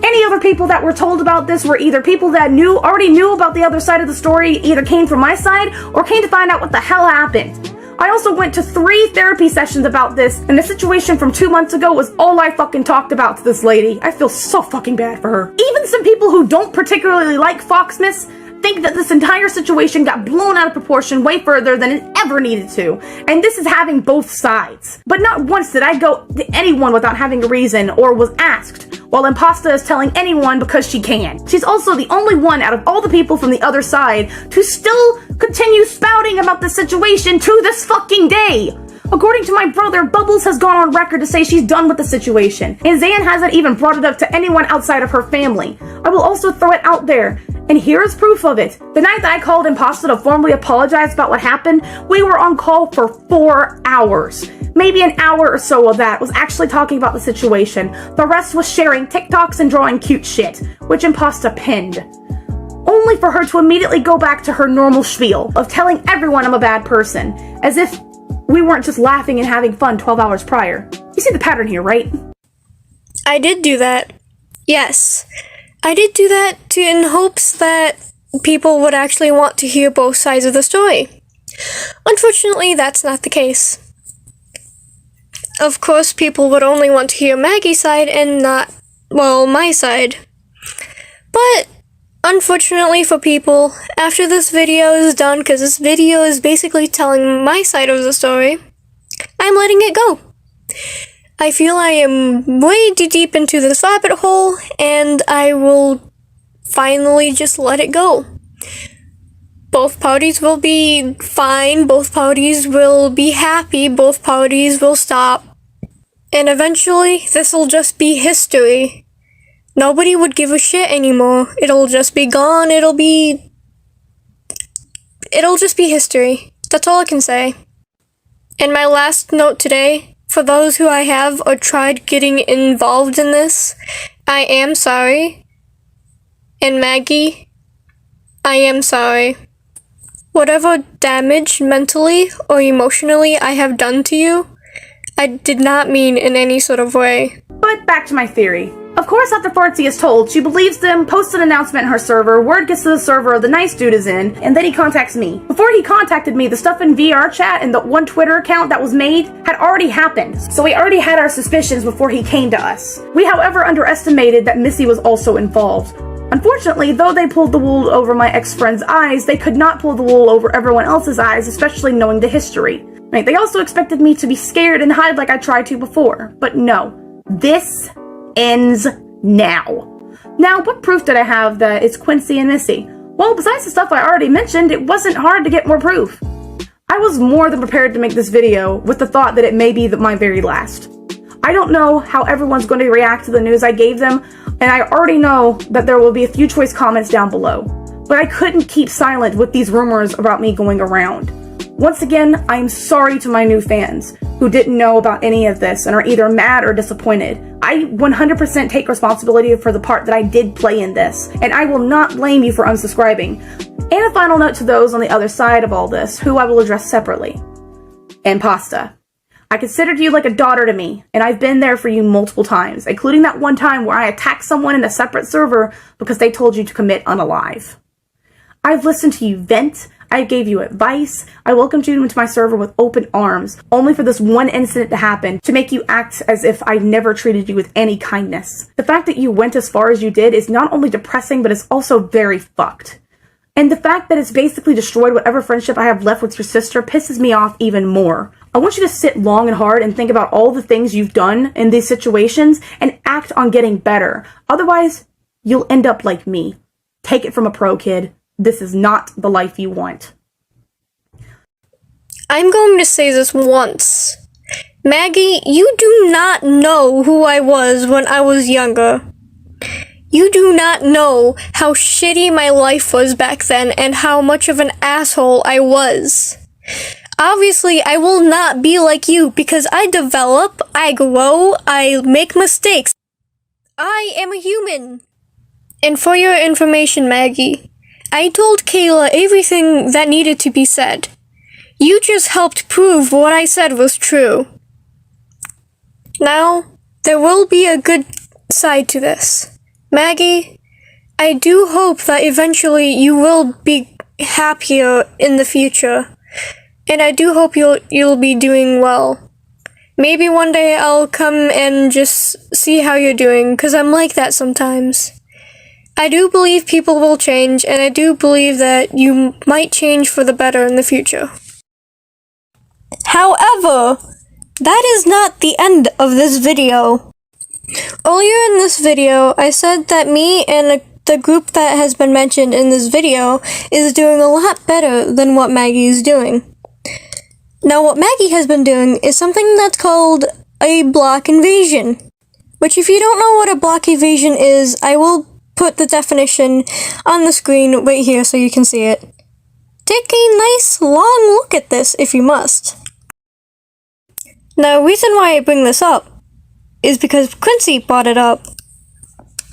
Any other people that were told about this were either people that already knew about the other side of the story, either came from my side or came to find out what the hell happened. I also went to 3 therapy sessions about this, and the situation from 2 months ago was all I fucking talked about to this lady. I feel so fucking bad for her. Even some people who don't particularly like Foxness think that this entire situation got blown out of proportion way further than it ever needed to. And this is having both sides. But not once did I go to anyone without having a reason or was asked, while Impasta is telling anyone because she can. She's also the only one out of all the people from the other side to still continue spouting about the situation to this fucking day. According to my brother, Bubbles has gone on record to say she's done with the situation, and Zan hasn't even brought it up to anyone outside of her family. I will also throw it out there, and here is proof of it. The night that I called Impasta to formally apologize about what happened, we were on call for 4 hours. Maybe an hour or so of that was actually talking about the situation. The rest was sharing TikToks and drawing cute shit, which Impasta pinned. Only for her to immediately go back to her normal spiel of telling everyone I'm a bad person, as if we weren't just laughing and having fun 12 hours prior. You see the pattern here, right? I did do that. Yes. I did do that in hopes that people would actually want to hear both sides of the story. Unfortunately, that's not the case. Of course, people would only want to hear Maggie's side and not, well, my side. But unfortunately for people, after this video is done, because this video is basically telling my side of the story, I'm letting it go. I feel I am way too deep into this rabbit hole, and I will finally just let it go. Both parties will be fine, both parties will be happy, both parties will stop. And eventually, this will just be history. Nobody would give a shit anymore. It'll just be gone. It'll just be history. That's all I can say. And my last note today, for those who I have or tried getting involved in this, I am sorry. And Maggie, I am sorry. Whatever damage mentally or emotionally I have done to you, I did not mean in any sort of way. But back to my theory. Of course, after Fartsy is told, she believes them, posts an announcement in her server, word gets to the server the nice dude is in, and then he contacts me. Before he contacted me, the stuff in VR chat and the one Twitter account that was made had already happened, so we already had our suspicions before he came to us. We, however, underestimated that Missy was also involved. Unfortunately, though they pulled the wool over my ex-friend's eyes, they could not pull the wool over everyone else's eyes, especially knowing the history. Right, they also expected me to be scared and hide like I tried to before, but no. This ends now. Now, what proof did I have that it's Quincy and Missy? Well, besides the stuff I already mentioned, it wasn't hard to get more proof. I was more than prepared to make this video with the thought that it may be my very last. I don't know how everyone's going to react to the news I gave them, and I already know that there will be a few choice comments down below. But I couldn't keep silent with these rumors about me going around. Once again, I am sorry to my new fans who didn't know about any of this and are either mad or disappointed. I 100% take responsibility for the part that I did play in this, and I will not blame you for unsubscribing. And a final note to those on the other side of all this, who I will address separately. Impasta. I considered you like a daughter to me, and I've been there for you multiple times, including that one time where I attacked someone in a separate server because they told you to commit unalive. I've listened to you vent, I gave you advice, I welcomed you into my server with open arms, only for this one incident to happen to make you act as if I never treated you with any kindness. The fact that you went as far as you did is not only depressing, but it's also very fucked. And the fact that it's basically destroyed whatever friendship I have left with your sister pisses me off even more. I want you to sit long and hard and think about all the things you've done in these situations and act on getting better. Otherwise, you'll end up like me. Take it from a pro, kid. This is not the life you want. I'm going to say this once. Maggie, you do not know who I was when I was younger. You do not know how shitty my life was back then and how much of an asshole I was. Obviously, I will not be like you because I develop, I grow, I make mistakes. I am a human. And for your information, Maggie, I told Kayla everything that needed to be said. You just helped prove what I said was true. Now, there will be a good side to this. Maggie, I do hope that eventually you will be happier in the future. And I do hope you'll be doing well. Maybe one day I'll come and just see how you're doing, 'cause I'm like that sometimes. I do believe people will change, and I do believe that you might change for the better in the future. However, that is not the end of this video. Earlier in this video, I said that me and the group that has been mentioned in this video is doing a lot better than what Maggie is doing. Now, what Maggie has been doing is something that's called a block invasion. Which, if you don't know what a block invasion is, I will put the definition on the screen right here so you can see it. Take a nice long look at this if you must. Now, the reason why I bring this up is because Quincy brought it up.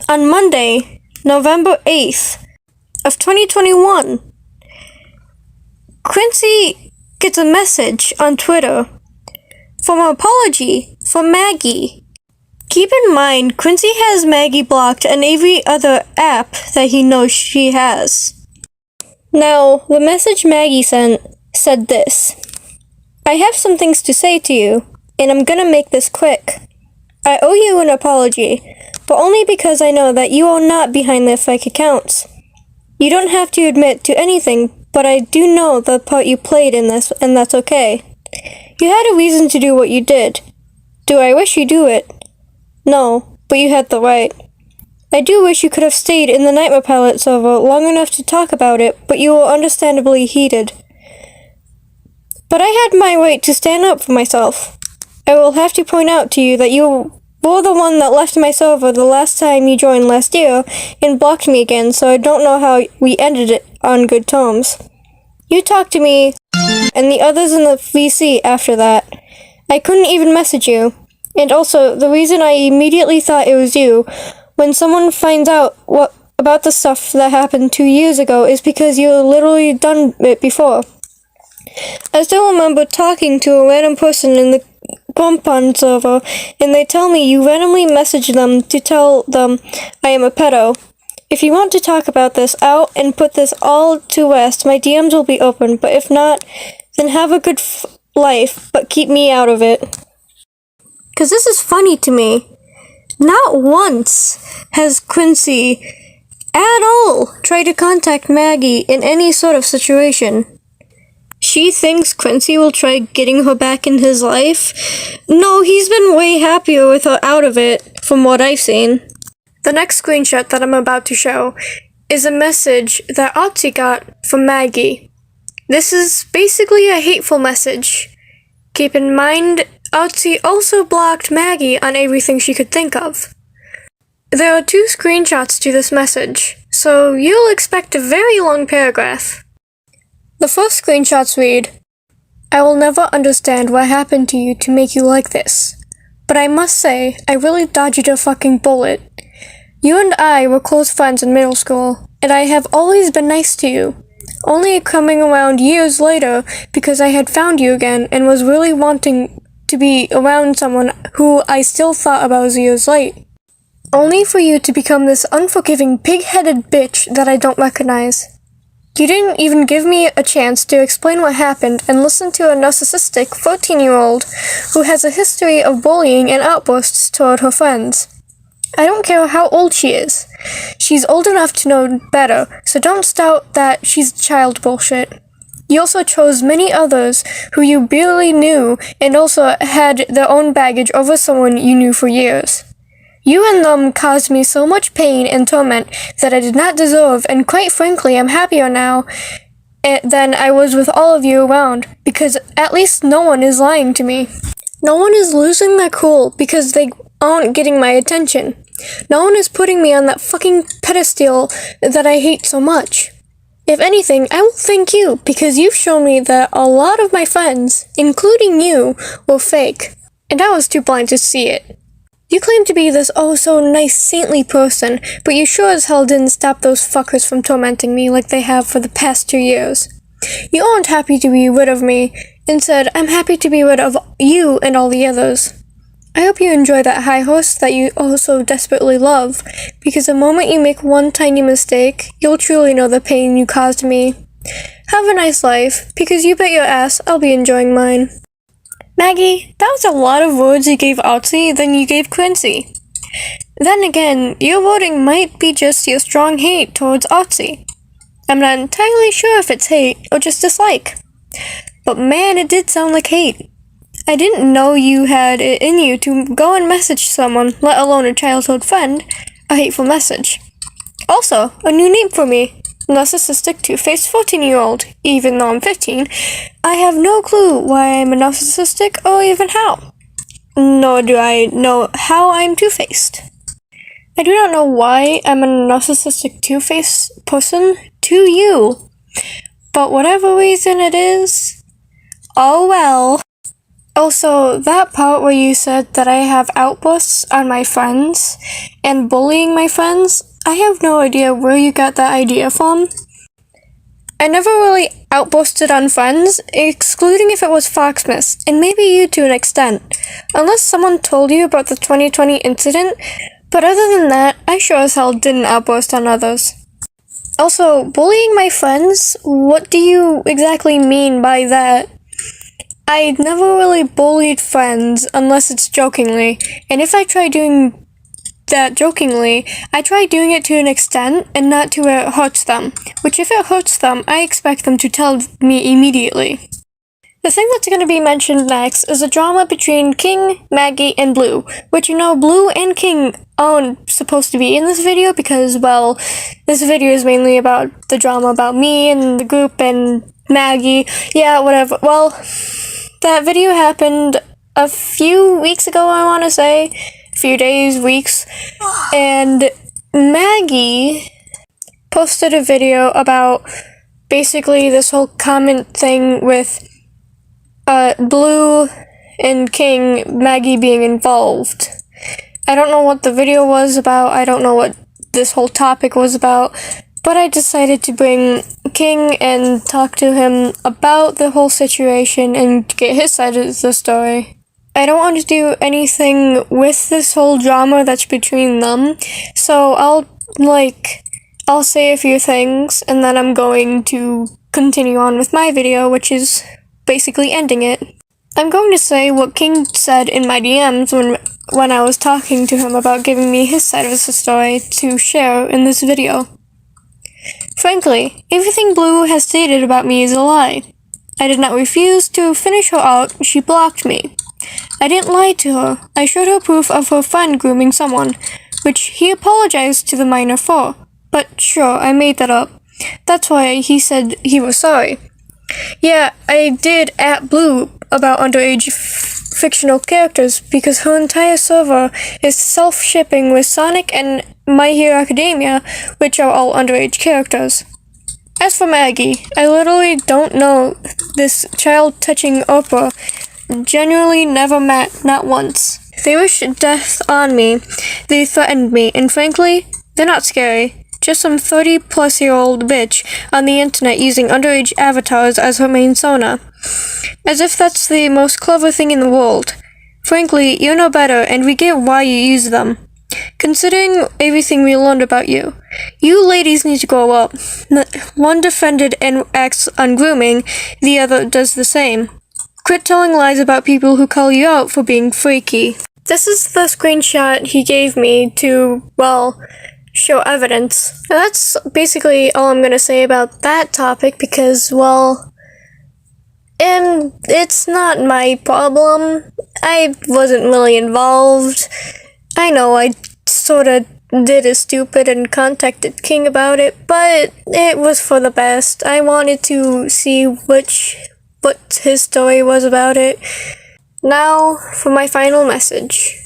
On Monday, November 8th of 2021, Quincy gets a message on Twitter from an apology from Maggie. Keep in mind, Quincy has Maggie blocked on every other app that he knows she has. Now, the message Maggie sent said this: I have some things to say to you, and I'm gonna make this quick. I owe you an apology, but only because I know that you are not behind the fake accounts. You don't have to admit to anything, but I do know the part you played in this, and that's okay. You had a reason to do what you did. Do I wish you do it? No, but you had the right. I do wish you could have stayed in the Nightmare Palette server long enough to talk about it, but you were understandably heated. But I had my right to stand up for myself. I will have to point out to you that you were the one that left my server the last time you joined last year and blocked me again, so I don't know how we ended it on good terms. You talked to me and the others in the VC after that. I couldn't even message you. And also, the reason I immediately thought it was you when someone finds out what about the stuff that happened 2 years ago is because you literally done it before. I still remember talking to a random person in the Bonpon server, and they tell me you randomly messaged them to tell them I am a pedo. If you want to talk about this out and put this all to rest, my DMs will be open, but if not, then have a good life, but keep me out of it. 'Cause this is funny to me. Not once has Quincy at all tried to contact Maggie in any sort of situation. She thinks Quincy will try getting her back in his life. No, he's been way happier with her out of it, from what I've seen. The next screenshot that I'm about to show is a message that Artsy got from Maggie. This is basically a hateful message. Keep in mind, Artsy also blocked Maggie on everything she could think of. There are 2 screenshots to this message, so you'll expect a very long paragraph. The first screenshots read, I will never understand what happened to you to make you like this, but I must say, I really dodged a fucking bullet. You and I were close friends in middle school, and I have always been nice to you, only coming around years later because I had found you again and was really wanting to be around someone who I still thought about years late. Only for you to become this unforgiving, pig-headed bitch that I don't recognize. You didn't even give me a chance to explain what happened and listen to a narcissistic 14-year-old who has a history of bullying and outbursts toward her friends. I don't care how old she is. She's old enough to know better, so don't start that she's child bullshit. You also chose many others who you barely knew and also had their own baggage over someone you knew for years. You and them caused me so much pain and torment that I did not deserve, and quite frankly, I'm happier now than I was with all of you around, because at least no one is lying to me. No one is losing their cool because they aren't getting my attention. No one is putting me on that fucking pedestal that I hate so much. If anything, I will thank you, because you've shown me that a lot of my friends, including you, were fake, and I was too blind to see it. You claim to be this oh-so-nice, saintly person, but you sure as hell didn't stop those fuckers from tormenting me like they have for the past 2 years. You aren't happy to be rid of me, and said, I'm happy to be rid of you and all the others. I hope you enjoy that high horse that you also desperately love, because the moment you make one tiny mistake, you'll truly know the pain you caused me. Have a nice life, because you bet your ass I'll be enjoying mine. Maggie, that was a lot of words you gave Artsy than you gave Quincy. Then again, your wording might be just your strong hate towards Artsy. I'm not entirely sure if it's hate or just dislike. But man, it did sound like hate. I didn't know you had it in you to go and message someone, let alone a childhood friend, a hateful message. Also, a new name for me. Narcissistic two-faced 14-year-old. Even though I'm 15, I have no clue why I'm a narcissistic or even how. Nor do I know how I'm two-faced. I do not know why I'm a narcissistic two-faced person to you. But whatever reason it is, oh well. Also, that part where you said that I have outbursts on my friends and bullying my friends, I have no idea where you got that idea from. I never really outbursted on friends, excluding if it was Foxmas, and maybe you to an extent, unless someone told you about the 2020 incident, but other than that, I sure as hell didn't outburst on others. Also, bullying my friends? What do you exactly mean by that? I never really bullied friends unless it's jokingly, and if I try doing that jokingly, I try doing it to an extent and not to where it hurts them, which if it hurts them, I expect them to tell me immediately. The thing that's going to be mentioned next is a drama between King, Maggie, and Blue, which you know Blue and King aren't supposed to be in this video because, well, this video is mainly about the drama about me and the group and Maggie. Yeah, whatever. Well, that video happened a few weeks ago, I want to say. A few days, weeks. And Maggie posted a video about basically this whole comment thing with Blue and King, Maggie being involved. I don't know what the video was about, I don't know what this whole topic was about, but I decided to bring King and talk to him about the whole situation and get his side of the story. I don't want to do anything with this whole drama that's between them, so I'll say a few things, and then I'm going to continue on with my video, which is basically ending it. I'm going to say what King said in my DMs when I was talking to him about giving me his side of the story to share in this video. Frankly, everything Blue has stated about me is a lie. I did not refuse to finish her out, she blocked me. I didn't lie to her. I showed her proof of her friend grooming someone, which he apologized to the minor for. But sure, I made that up. That's why he said he was sorry. Yeah, I did at Blue about underage fictional characters because her entire server is self-shipping with Sonic and My Hero Academia, which are all underage characters. As for Maggie, I literally don't know this child touching Oprah. Genuinely never met, not once. They wish death on me, they threatened me, and frankly, they're not scary. Just some 30-plus-year-old bitch on the internet using underage avatars as her main persona. As if that's the most clever thing in the world. Frankly, you're no better, and we get why you use them. Considering everything we learned about you, you ladies need to grow up. One defended and acts on grooming, the other does the same. Quit telling lies about people who call you out for being freaky. This is the screenshot he gave me to, well, show evidence. Now that's basically all I'm gonna say about that topic because, well, it's not my problem. I wasn't really involved. I know I sorta did as stupid and contacted King about it, but it was for the best. I wanted to see what his story was about it. Now, for my final message.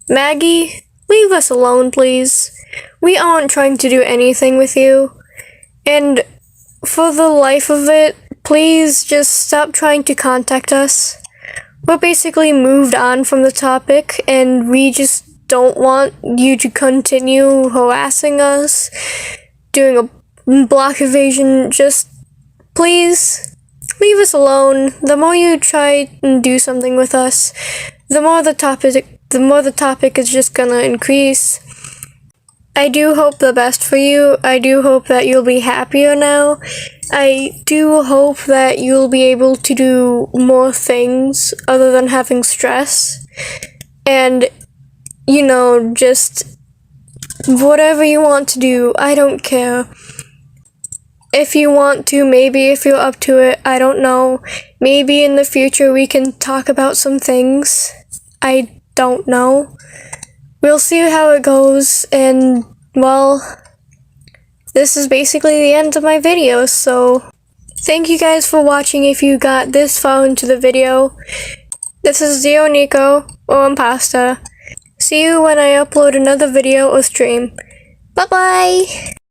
Maggie, leave us alone, please. We aren't trying to do anything with you. And for the life of it, please just stop trying to contact us. We're basically moved on from the topic, and we just don't want you to continue harassing us, doing a block evasion. Just please leave us alone. The more you try and do something with us, the more the the more the topic is just gonna increase. I do hope the best for you. I do hope that you'll be happier now. I do hope that you'll be able to do more things other than having stress. And, you know, just whatever you want to do, I don't care. If you want to, maybe if you're up to it, I don't know. Maybe in the future we can talk about some things. I don't know. We'll see how it goes, and, well, this is basically the end of my video, so thank you guys for watching if you got this far into the video. This is Zero Nico, or Impasta. See you when I upload another video or stream. Bye-bye!